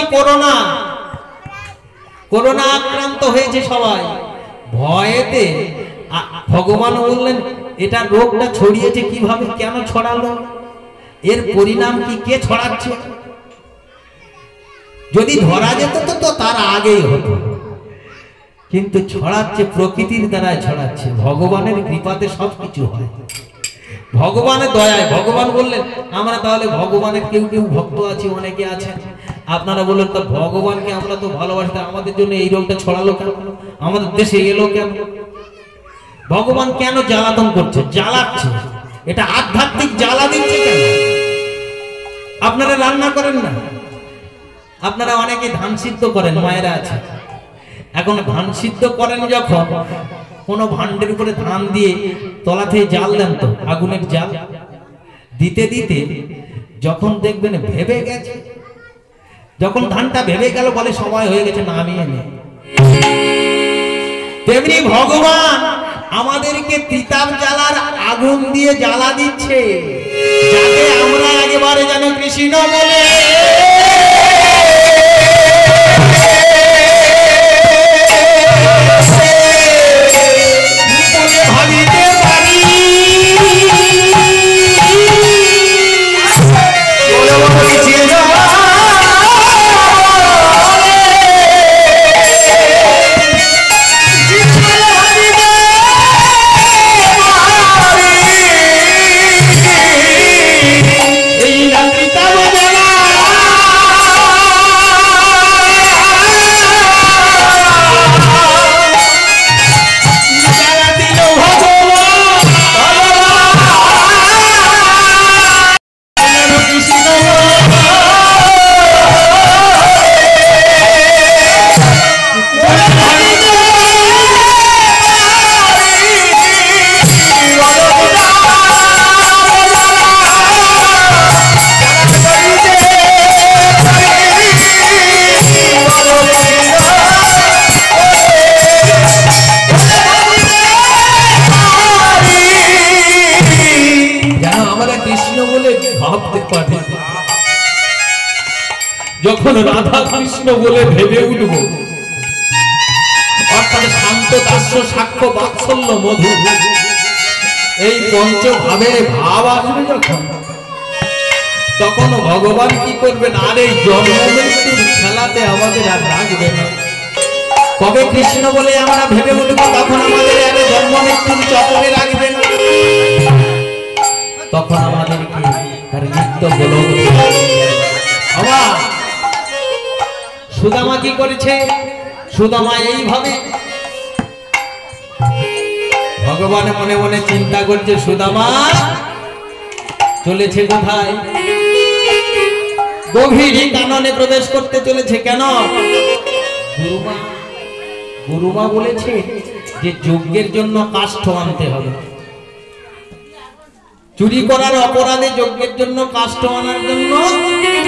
করোনা আক্রান্ত হয়েছে সবাই, ভয়েতে ভগবান বললেন এটা রোগটা ছড়িয়েছে কিভাবে, কেন ছড়ালো, এর পরিণাম কি, কে ছড়াচ্ছে? যদি ধরা যেত তো তার আগেই হতো, কিন্তু ছড়াচ্ছে প্রকৃতির দ্বারাই ছড়াচ্ছে। ভগবানের কৃপাতে সবকিছু হয়, ভগবানের দয়ায়। ভগবান বললেন আমরা তাহলে ভগবানের কেউ ভক্ত আছি, অনেকে আছেন, আপনারা বললেন তো ভগবানকে আমরা তো ভালোবাসি, আমাদের জন্য এই রোগটা ছড়ালো কেন, আমাদের দেশে এলো কেন? ভগবান কেন জ্বালাতন করছে, জ্বালাচ্ছে, এটা আধ্যাত্মিক জ্বালা দিচ্ছে কেন? আপনারা রান্না করেন না, আপনারা অনেকে ধান সিদ্ধ করেন, মায়েরা আছে, এখন ধান সিদ্ধ করেন যখন কোনো ভান্ডের উপরে ধান দিয়ে তলা থেকে জাল দেন, তো আগুনের জাল দিতে দিতে যখন দেখবেন ভেবে গেছে, যখন ধানটা ভেবে গেল বলে সময় হয়ে গেছে, নামিয়ে নে। তেমনি ভগবান আমাদেরকে তিতাব জ্বালার আগুন দিয়ে জ্বালা দিচ্ছে, যাতে আমরা একেবারে যেন কৃষ্ণ বলে ভাবিতে পারি। যখন রাধা কৃষ্ণ বলে ভেবে উঠব, অর্থাৎ শান্ত দাস্য সাক্ষ্য বাৎসল্য মধু, এই পঞ্চভাবের ভাব আসবে যখন, তখন ভগবান কি করবেন, আর এই জন্ম মৃত্যুর খেলাতে আমাদের আর রাখবে না। কবে কৃষ্ণ বলে আমরা ভেবে উঠব, তখন আমাদের আর জন্ম মৃত্যুর চক্রে রাখবে না, তখন আমাদেরকে তার নিত্য গোলক। সুদামা কি করেছে, সুদামা এইভাবে ভগবান মনে মনে চিন্তা করছে, সুদামা চলেছে কোথায়, গভীর কাননে প্রবেশ করতে চলেছে। কেন? গুরুমা বলেছে যে যজ্ঞের জন্য কাষ্ঠ আনতে হবে, চুরি করার অপরাধে যজ্ঞের জন্য কাষ্ঠ আনার জন্য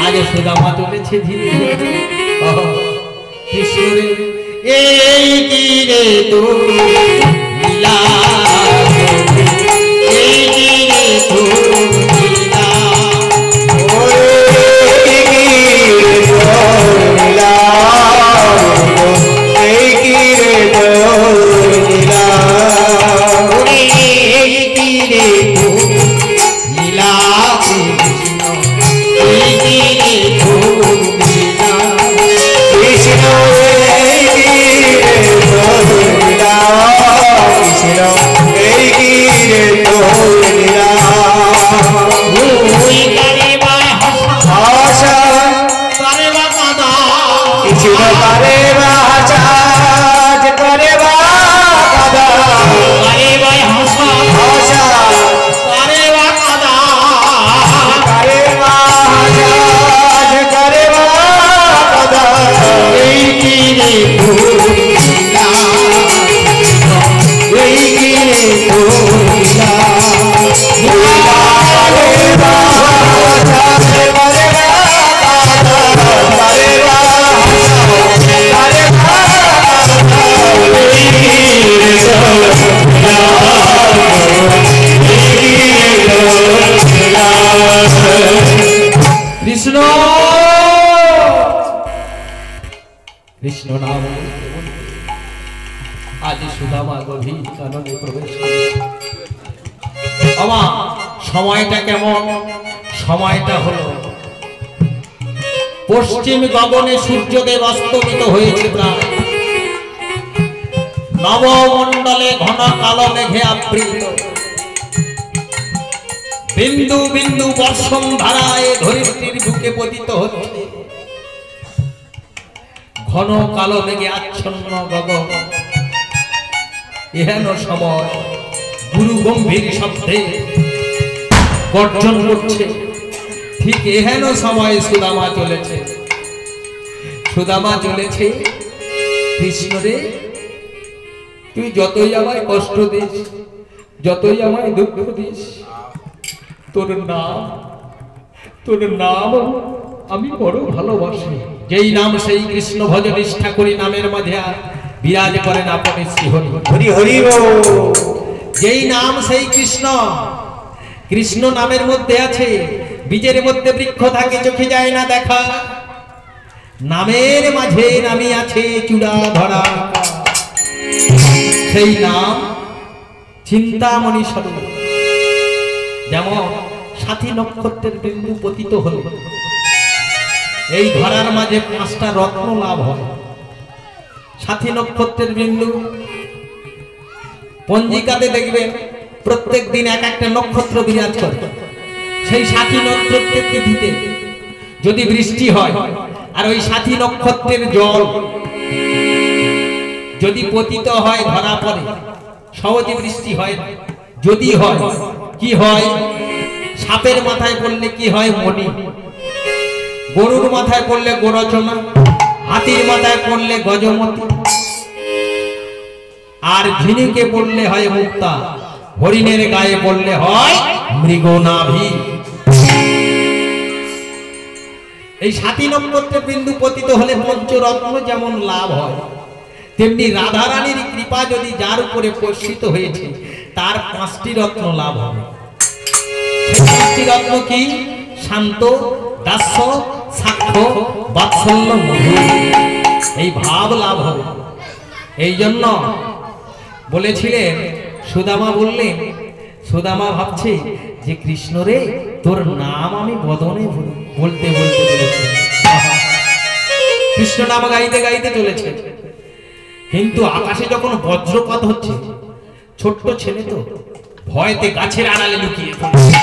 আগে সুদামা চলেছে ধীরে ধীরে। কৃষ্ণরে এই কি রে তো লীলা, এই কি রে তো লীলা, এই কি রে তো লীলা, এই কি রে তো লীলা, এই কি রে তো লীলা, কৃষ্ণ এই কি রে তো লীলা, কৃষ্ণ এই কি রে তো লীলা। करे बाचाज करे बादा करे भाई हंसा आशा करे बादा करे बाचाज करे बादा এই কি রে ভুলিলা এই কি রে ভুলিলা करे बाचाज करे बादा करे কৃষ্ণ কৃষ্ণ নাম আজ সুদামা গভীর কাননে প্রবেশ করে। আমার সময়টা কেমন? সময়টা হলো পশ্চিম গগনে সূর্যদেব অস্তমিত হয়েছে প্রায়। নবমণ্ডলে ঘন কালো মেঘে আবৃত, বিন্দু বিন্দু বর্ষণ ধারায় ধরিত্রীর বুকে পতিত হচ্ছে। ঘন কালো মেঘে আচ্ছন্ন গগন, এহেন সময় গুরু গম্ভীর শব্দে গর্জন করছে। ঠিক এহেন সময় সুদামা চলেছে। সুদামা চলেছে, কৃষ্ণ রে তুই যতই আমায় কষ্ট দিস, যতই আমায় দুঃখ দিস, তোর নাম আমি বড় ভালোবাসি। যেই নাম সেই কৃষ্ণ ভজ নিষ্ঠা করি, নামের মাঝে বিরাজ করেন আপনি শ্রীহরি। হরি হরি বল। যেই নাম সেই কৃষ্ণ। কৃষ্ণ নামের মধ্যে আছে, বীজের মধ্যে বৃক্ষ থাকে, চোখে যায় না দেখা। নামের মাঝে নামি আছে চূড়া ধরা, সেই নাম চিন্তামণি স্বরূপ। যেমন সাথী নক্ষত্রের বিন্দু পতিত হল, এই ধরার মাঝে 5টা রত্ন লাভ হয়। সাথী নক্ষত্রের বিন্দু পঞ্জিকাতে দেখবেন প্রত্যেক দিন এক একটা নক্ষত্র বিরাজ করে। সেই সাথী নক্ষত্রের তিথিতে যদি বৃষ্টি হয় আর ওই সাথী নক্ষত্রের জল যদি পতিত হয়, ধরা পড়ে, সহজে বৃষ্টি হয় না। যদি হয়, কি হয়? সাপের মাথায় পড়লে কি হয়? মণি। গরুর মাথায় পড়লে গোরচনা, হাতির মাথায় পড়লে গজমতি, আর ঝিনুকে পড়লে হয় মুক্তা, হরিণের গায়ে পড়লে হয় মৃগনাভি। এই সাতী নক্ষত্রের বিন্দু পতিত হলে পঞ্চরত্ন যেমন লাভ হয়, তেমনি রাধারানীর কৃপা যদি যার উপরে বর্ষিত হয়েছে তার 5টি রত্ন লাভ হবে। সেই 5টি রত্ন কি? শান্ত, দাস্য, সাক্ষ্য, বাৎসল্য, মধু। এই ভাব লাভ হবে। এই জন্য বলেছিলেন, সুদামা বললেন, সুদামা ভাবছে যে কৃষ্ণ রে তোর নাম আমি বদনে বলতে বলতে চলেছি। কৃষ্ণ নাম গাইতে গাইতে চলেছে, কিন্তু আকাশে যখন বজ্রপাত হচ্ছে, ছোট্ট ছেলে তো ভয়তে গাছের আড়ালে লুকিয়ে পড়ছে।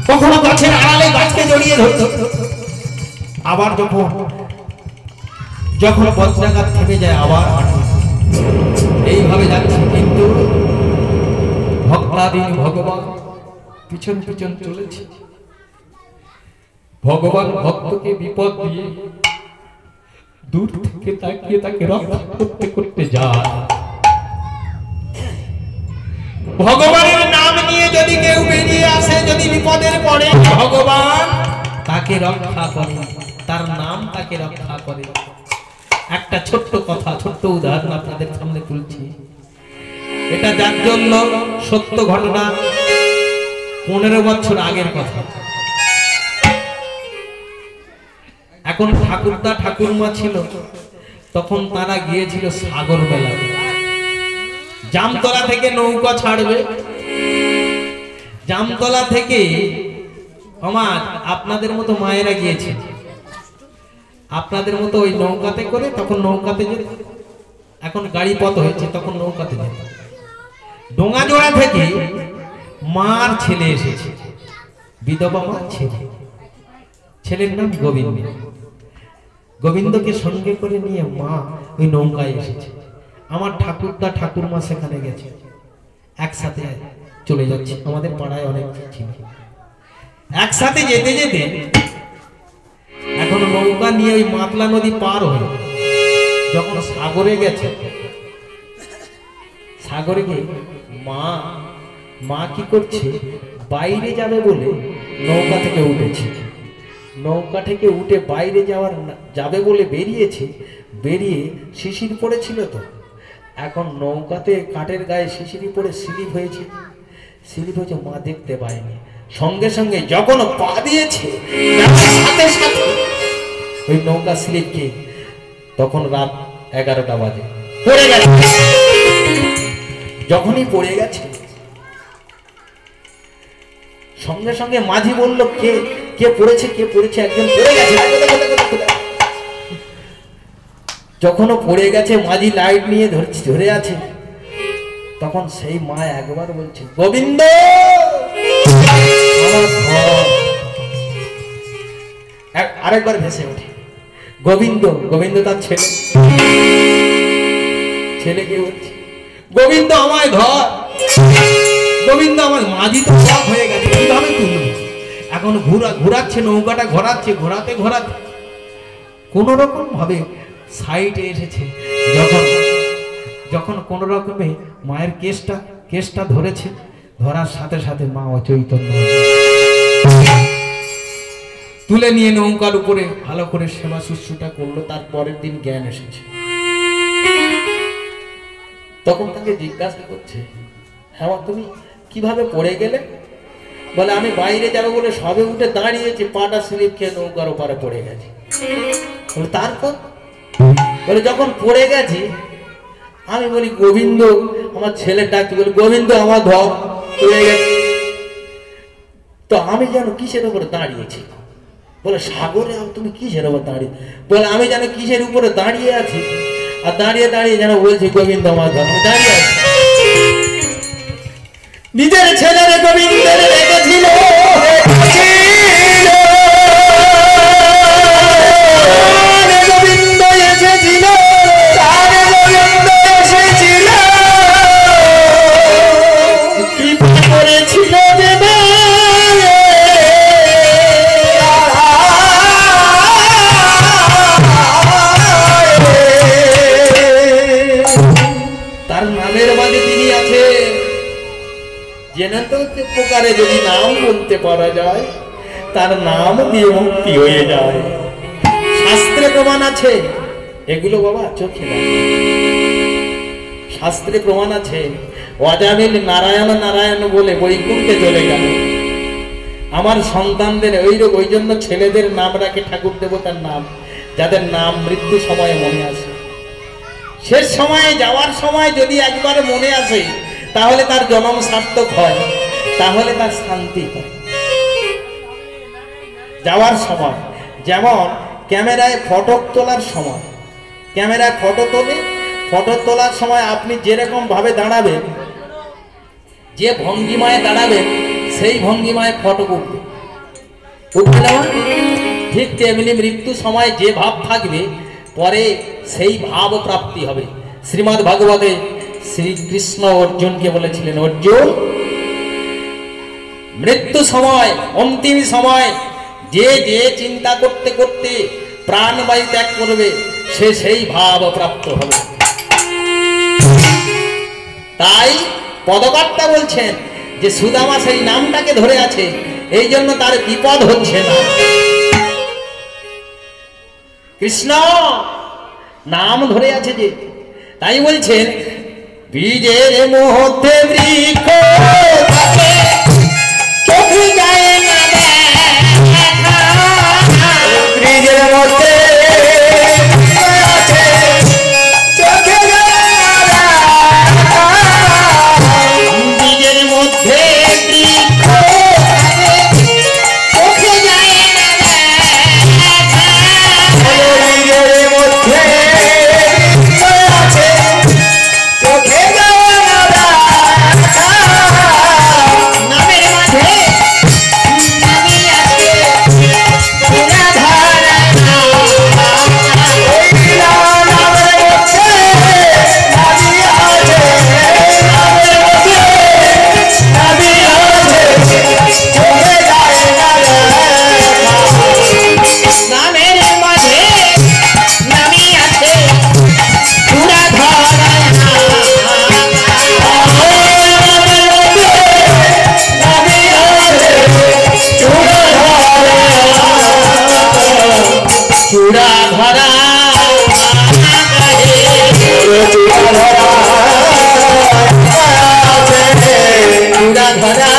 কখনো গাছের আড়ালে গাছকে জড়িয়ে ধরত, আবার যখন বজ্রাঘাত থেমে যায় আবার এইভাবে যাচ্ছে। কিন্তু ভক্তাধীন ভগবান পিছন পিছন চলেছে। ভগবান ভক্তকে বিপদ দিয়ে দূর থেকে তাকিয়ে তাকে রক্ষা করতে করতে যায়। ভগবানের নাম নিয়ে যদি কেউ বেরিয়ে আসে, যদি বিপদের পড়ে, ভগবান তাকে রক্ষা করে, তার নাম তাকে রক্ষা করে। একটা ছোট্ট কথা, ছোট্ট উদাহরণ আপনাদের সামনে তুলছি। এটা যার জন্য সত্য ঘটনা, 15 বছর আগের কথা। এখন ঠাকুরদা ঠাকুরমা ছিল, তখন তারা গিয়েছিল সাগর মেলা। জামতলা থেকে নৌকা ছাড়বে, জামতলা থেকে আমার আপনাদের মতো মায়েরা গিয়েছে, আপনাদের মতো ওই নৌকাতে করে, তখন নৌকাতে যেত, এখন গাড়ি পথ হয়েছে, তখন নৌকাতে যেত। ডোঙাজোড়া থেকে মার ছেলে এসেছে, বিধবা মার ছেলে, ছেলের নাম গোবিন্দ। গোবিন্দকে সঙ্গে করে নিয়ে মা ওই নৌকায় এসেছে। আমার ঠাকুরদা ঠাকুরমা সেখানে গেছে, একসাথে চলে যাচ্ছে। আমাদের পাড়ায় অনেক ছিল, একসাথে যেতে যেতে এখন নৌকা নিয়ে ওই মাতলা নদী পার হয়ে যখন সাগরে গেছে, সাগরে গিয়ে মা কি করছে, বাইরে যাবে বলে নৌকা থেকে উঠেছে। নৌকা থেকে উঠে বাইরে যাবে বলে বেরিয়েছে, বেরিয়ে শিশির পড়েছিল তো, এখন নৌকাতে কাঠের গায়ে শিশিরি পড়ে স্লিপ হয়েছে। মা দেখতে পায়নি, সঙ্গে সঙ্গে যখন পা দিয়েছে সাথে সাথে ওই নৌকা স্লিপ খেয়ে, তখন রাত 11টা বাজে, পড়ে গেছে। যখনই পড়ে গেছে সঙ্গে সঙ্গে মাঝি বলল, কে কে পড়েছে, একজন পড়ে গেছে। যখনও পড়ে গেছে, মাঝি লাইট নিয়ে ধরে আছে, তখন সেই মা একবার বলছে, গোবিন্দ আমার ঘর। আরেকবার ভেসে ওঠে গোবিন্দ তার ছেলেকে বলছে, গোবিন্দ আমায় ধর, গোবিন্দ আমার। মাঝি তো সব হয়ে গেছে, কিভাবে তুলব? এখন ঘোরাচ্ছে নৌকাটা, ঘোরাতে কোন রকম ভাবে সাইডে এসেছে। যখন কোন রকমে মায়ের কেসটা ধরেছে, ধরার সাথে সাথে মা অচৈতন্য তুলে নিয়ে নৌকার উপরে ভালো করে সেবা শুশ্রূষা করলো। তার পরের দিন জ্ঞান এসেছে। তখন তাকে জিজ্ঞাসা করছে, হ্যাঁ তুমি কিভাবে পড়ে গেলে? বলে, আমি বাইরে যাবো বলে সবে উঠে দাঁড়িয়েছি, পাটা স্লিপ খেয়ে নৌকার ওপারে পড়ে গেছে। তারপর বলে, যখন পড়ে গেছি আমি বলি, গোবিন্দ আমার ছেলে ডাকতে, বলি, গোবিন্দ আমার ঘর পড়ে গেছে। তো আমি যেন কিসের উপরে দাঁড়িয়েছি? বলে, সাগরে তুমি কিসের উপর দাঁড়িয়ে? বলে, আমি যেন কিসের উপরে দাঁড়িয়ে আছি, আর দাঁড়িয়ে যেন বলছি, গোবিন্দ আমার ঘর। আমি দাঁড়িয়ে আছি, নিজের ছেলের গোবিন্দের রেখেছিল, গোবিন্দ এসেছিল, কি করেছিল দেবে? তার নামের মাঝে তিনি আছে, জেনে তো প্রকারে যদি নাম বলতে পারা যায়, তার নাম দিয়ে মুক্তি হয়ে যায়। শাস্ত্রে প্রমাণ আছে, এগুলো বাবা চোখে শাস্ত্রে প্রমাণ আছে। অজামিল নারায়ণ বলে বৈকুণ্ঠে চলে গেল। আমার সন্তানদের ওই জন্য ছেলেদের নাম রাখে ঠাকুর দেবতার নাম, যাদের নাম মৃত্যু সময়ে মনে আসে। শেষ সময়ে যাওয়ার সময় যদি একবার মনে আসে, তাহলে তার জন্ম সার্থক হয়, তাহলে তার শান্তি হয়। যাওয়ার সময় যেমন ক্যামেরায় ফটো তোলার সময়, ক্যামেরায় ফটো তোলার সময় আপনি যেরকম ভাবে দাঁড়াবেন, যে ভঙ্গিমায় দাঁড়াবেন, সেই ভঙ্গিমায় ফটো উঠবে। ঠিক তেমনি মৃত্যু সময় যে ভাব থাকবে, পরে সেই ভাব প্রাপ্তি হবে। শ্রীমদ্ ভাগবতে শ্রীকৃষ্ণ অর্জুনকে বলেছিলেন, অর্জুন, মৃত্যু সময়, অন্তিম সময় যে চিন্তা করতে করতে প্রাণবায়ু ত্যাগ করবে, সে সেই ভাব প্রাপ্ত হবে। তাই পদকর্তা বলছেন যে সুদামা সেই নামটাকে ধরে আছে, এই জন্য তার বিপদ হচ্ছে না। কৃষ্ণ নাম ধরে আছে যে, তাই বলছেন, বীজের মধ্যে বৃক্ষ থাকে, চোখে যায় না দেখা, বীজের মধ্যে আছে, চোখে যায় না দেখা, বীজের মধ্যে বৃক্ষ থাকে, চোখে যায় না দেখা, বীজের মধ্যে চূড়া ধরা চূড়া ধরা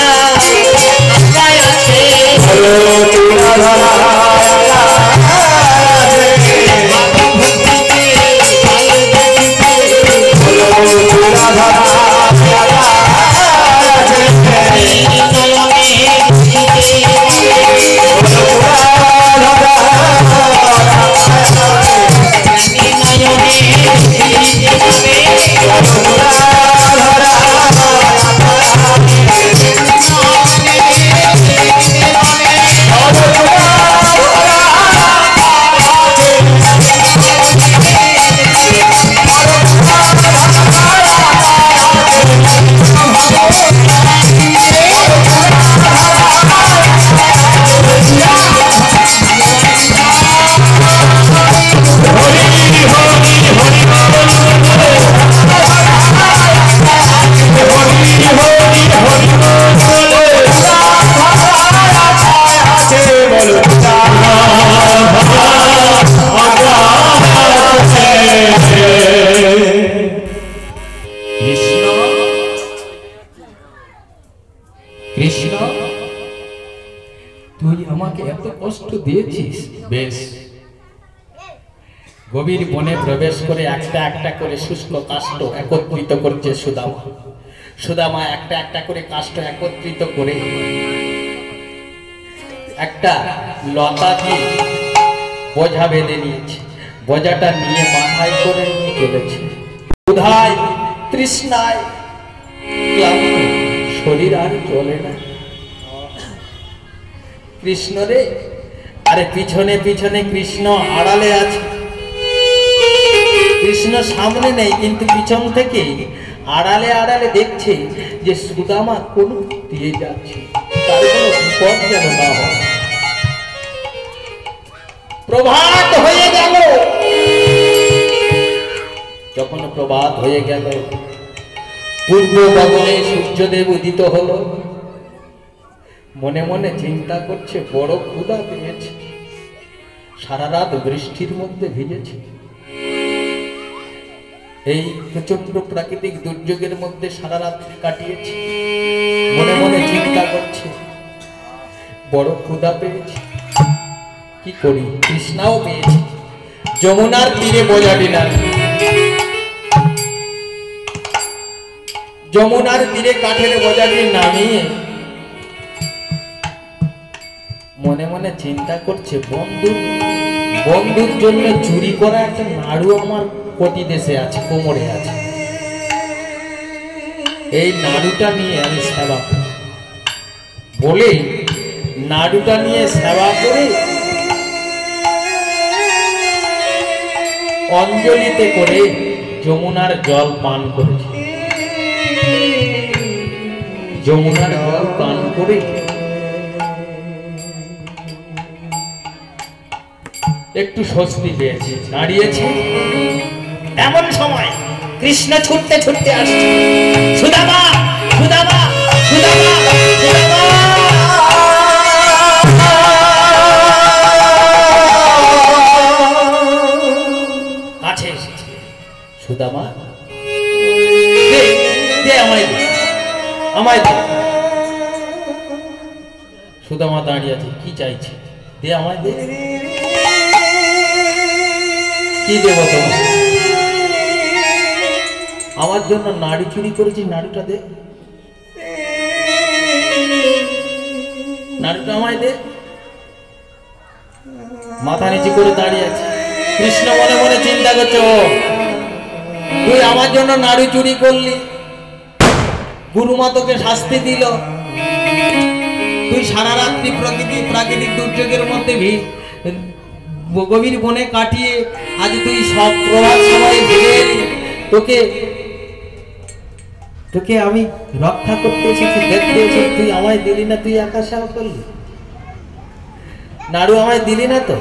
কৃষ্ণ তুই আমাকে এত কষ্ট দিয়েছিস বেশ গভীর বনে প্রবেশ করে একটা একটা করে শুষ্ক কাষ্ঠ একত্রিত করছে সুদামা সুদামা একটা একটা করে কাষ্ঠ একত্রিত করে একটা লতা দিয়ে বোঝা বেঁধে নিয়েছে বোঝাটা নিয়ে মাথায় করে নিয়ে চলেছে ক্ষুধায় তৃষ্ণায় ক্লান্ত শরীর আর চলে না কৃষ্ণ রে আরে পিছনে পিছনে কৃষ্ণ আড়ালে আছে কৃষ্ণ সামনে নেই কিন্তু পিছন থেকে আড়ালে আড়ালে দেখছে যে সুদামা কোন দিয়ে যাচ্ছে তার কোনো বিপদ যেন না হয় প্রভাত হয়ে গেল যখন প্রভাত হয়ে গেল পূর্ব গগনে সূর্যদেব উদিত হলো মনে মনে চিন্তা করছে বড় ক্ষুধা পেয়েছে সারা রাত বৃষ্টির মধ্যে ভিজেছে এই প্রচন্ড প্রাকৃতিক দুর্যোগের মধ্যে সারা রাত্রি কাটিয়েছে মনে মনে চিন্তা করছে বড় ক্ষুধা পেয়েছে কি করি তৃষ্ণাও পেয়েছে যমুনার তীরে বোঝাটি না যমুনার তীরে কাঠের বোঝাটি নামিয়ে মনে মনে চিন্তা করছে বন্ধুর জন্য চুরি করা একটা নাড়ু আমার কোটি দেশে আছে কোমরে আছে এই নাড়ুটা নিয়ে আমি সেবা করি বলে নাড়ুটা নিয়ে সেবা করে অঞ্জলিতে করে যমুনার জল পান করেছে যমুনার জল পান করে একটু স্বস্তি পেয়েছে দাঁড়িয়েছে এমন সময় কৃষ্ণ ছুটতে ছুটতে আসছে সুদামা সুদামা সুদামা সুদামা কাছে এসেছে সুদামা দে দে আমায় দে আমায় দে সুদামা দাঁড়িয়ে আছে কি চাইছে দে আমায় দে কি দেব তোমার আমার জন্য নাড়ু চুরি করেছি নাড়ুটা দে নাড়ুটা আমায় দে মাথা নিচু করে দাঁড়িয়ে আছে কৃষ্ণ মনে মনে চিন্তা করছে ও তুই আমার জন্য নাড়ু চুরি করলি গুরুমা তোকে শাস্তি দিল তুই সারা রাত্রি প্রাকৃতিক দুর্যোগের মধ্যে গভীর বনে কাটিয়ে আজ তুই সব প্রভাত সময়ে ফিরে এলি তোকে আমি রক্ষা করতে এসেছি দেখতে এসেছি তুই আমায় দিলি না তুই একা সেবা করলি নাড়ু আমায় দিলি না তো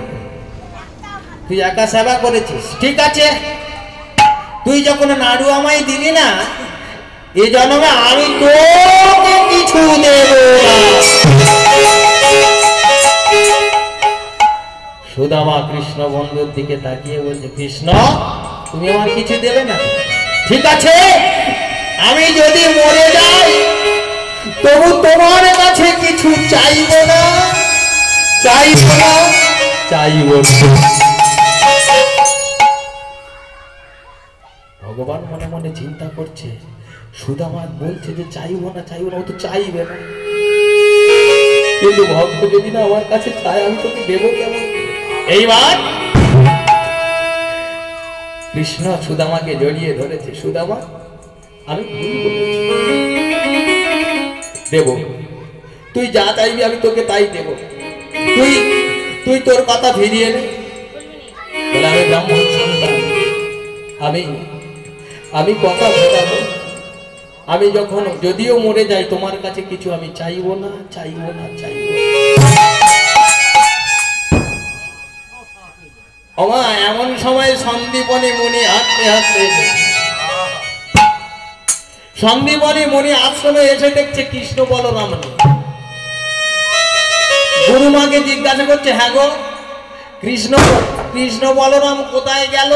তুই একা সেবা করেছিস ঠিক আছে তুই যখন নাড়ু আমায় দিলি না এ জন্মে আমি তোকে কিছু দেব না সুদামা কৃষ্ণ বন্ধুর দিকে তাকিয়ে বলছে, কৃষ্ণ তুমি আমার কিছু দেবে না? ঠিক আছে, আমি যদি মরে যাই তবু তোমার কাছে কিছু চাইব না, চাইব না, চাইব না। ভগবান মনে মনে চিন্তা করছে, সুদামা বলছে যে চাইব না, চাইব না, ও তো চাইবে না, কিন্তু ভক্ত যদি না আমার কাছে চায় আমি তোকে দেবো কেমন? এইবার কৃষ্ণ সুদামাকে জড়িয়ে ধরেছে, সুদামা আমি ভুল করেছি, দেব, তুই যা চাইবি আমি তোকে তাই দেব, তুই তুই তোর কথা ফিরিয়ে নে। বলে আমি ব্রাহ্মণ সন্তান, আমি কথা ফেরাবো, আমি যখন যদিও মরে যাই তোমার কাছে কিছু আমি চাইবো না, চাইবো না, চাইবো না। ওমা এমন সময় সন্দীপনী মুনি হাঁটতে হাঁটতে, সন্দীপনী মুনি আশ্রমে এসে দেখছে কৃষ্ণ বলরাম নেই। গুরুমাকে জিজ্ঞাসা করছে, হ্যাঁ গো কৃষ্ণ কৃষ্ণ বলরাম কোথায় গেল,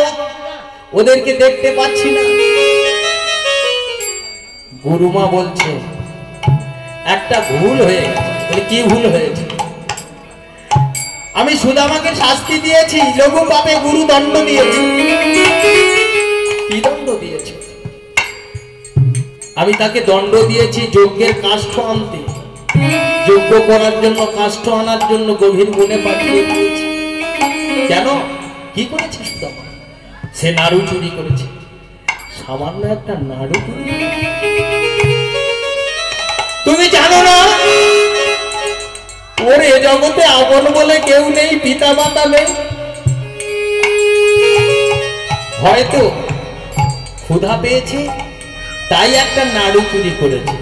ওদেরকে দেখতে পাচ্ছি না। গুরুমা বলছে একটা ভুল হয়ে গেছে। কি ভুল হয়েছে? আমি সুদামাকে শাস্তি দিয়েছি, লঘু পাপে গুরু দণ্ড দিয়েছি। কি দণ্ড দিয়েছে? আমি তাকে দণ্ড দিয়েছি যজ্ঞের কাষ্ঠ আনতে, যজ্ঞ করার জন্য কাষ্ঠ আনার জন্য গভীর বনে পাঠিয়ে দিয়েছি। কেন? কি করেছে সুদামা? সে নাড়ু চুরি করেছে, সামান্য একটা নাড়ু চুরি। তুমি জানো না ওর এ জগতে আপন বলে কেউ নেই, পিতা মাতা নেই। হয়তো ক্ষুধা পেয়েছে তাই একটা নাড়ু চুরি করেছে,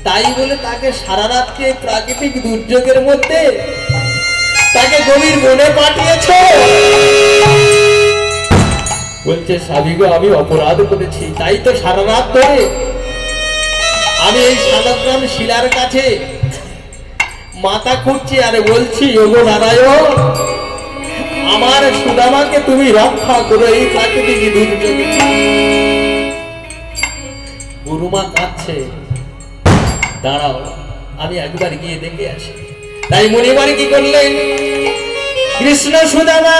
তাই বলে তাকে সারা রাতকে প্রাকৃতিক দুর্যোগের মধ্যে তাকে গভীর বনে পাঠিয়েছ। বলছে স্বামীগো আমি অপরাধ করেছি, তাই তো সারা রাত ধরে আমি এই শালগ্রাম শিলার কাছে মাথা খুঁজছি আর বলছি, ওগো নারায়ণ আমার সুদামাকে তুমি রক্ষা করো এই প্রাকৃতিক দুর্যোগে। গুরুমা কাঁদছে, দাঁড়াও আমি একবার গিয়ে দেখে আসি। তাই মুনিবার কি করলেন? কৃষ্ণ সুদামা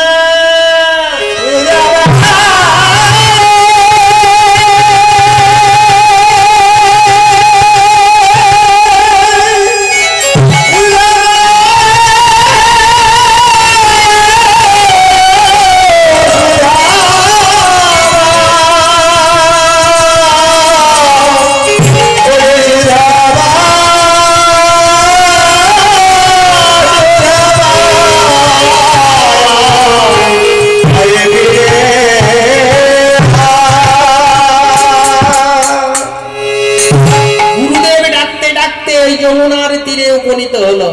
যমুনার তীরে উপনীত হলো।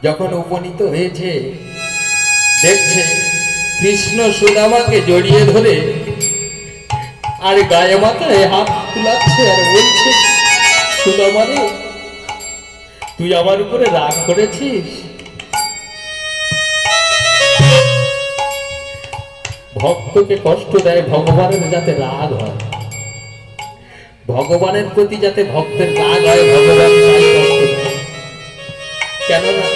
যখন উপনীত হয়েছে দেখছে কৃষ্ণ সুদামাকে জড়িয়ে ধরে আর গায়ে মাথায় হাত তুলাচ্ছে আর বলছে, সুদামা রে তুই আমার উপরে রাগ করেছিস? ভক্তকে কষ্ট দেয় ভগবানের যাতে রাগ হয়, ভগবানের প্রতি যাতে ভক্তের রাগ হয়, ভগবান তাই কষ্ট দেয়। কেননা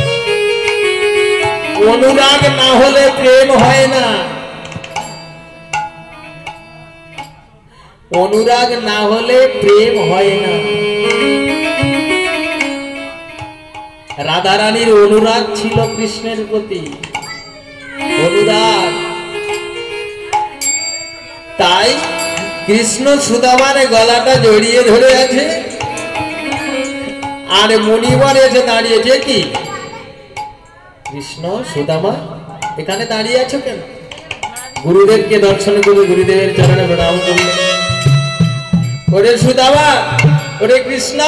অনুরাগ না হলে প্রেম হয় না, অনুরাগ না হলে প্রেম হয় না। রাধারানীর অনুরাগ ছিল কৃষ্ণের প্রতি, অনুরাগ। তাই কৃষ্ণ সুদামার গলাটা জড়িয়ে ধরে আছে আর মুনিবার এসে দাঁড়িয়েছে। কি কৃষ্ণ সুদামা এখানে দাঁড়িয়ে আছো কেন? গুরুদেবকে দর্শন করে গুরুদেবের চরণে প্রণাম করলেন। ওরে সুদামা, ওরে কৃষ্ণ,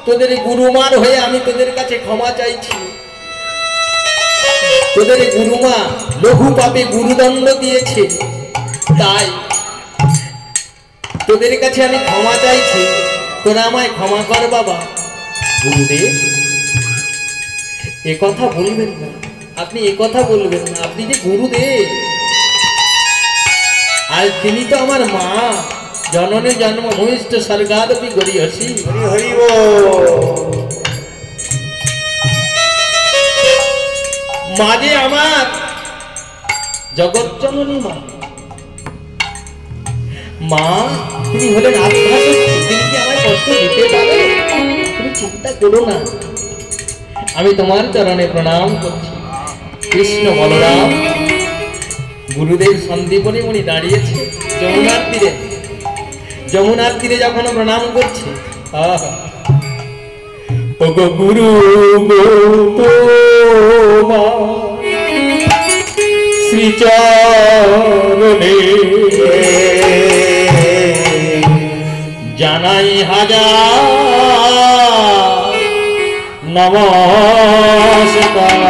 তোদের গুরুমার হয়ে আমি তোদের কাছে ক্ষমা চাইছি। তোদের গুরুমা লঘু পাপে গুরুদণ্ড দিয়েছে, তাই তোদের কাছে আমি ক্ষমা চাইছি, তোরা আমায় ক্ষমা কর বাবা। গুরুদেব এ কথা বলবেন না, আপনি এ কথা বলবেন না, আপনি যে গুরুদেব, আর তিনি তো আমার মা, জননী জন্ম ভূমিষ্ঠ স্বর্গাদপি গরিয়সী। হরি হরি বল। মাঝে আমার জগৎ জননী মা, মা তিনি হলেন আত্মাশক্তি, তিনি কি আমায় কষ্ট দিতে পারে? তুমি চিন্তা করো না, আমি তোমার চরণে প্রণাম করছি। কৃষ্ণ বলরাম গুরুদেব সন্দীপনী মুনি দাঁড়িয়েছে যমুনার তীরে, যমুনার তীরে যখন প্রণাম করছে, আহা ওগো গুরু গৌতমা শ্রীচরণে জানাই হাজার নমস্কার।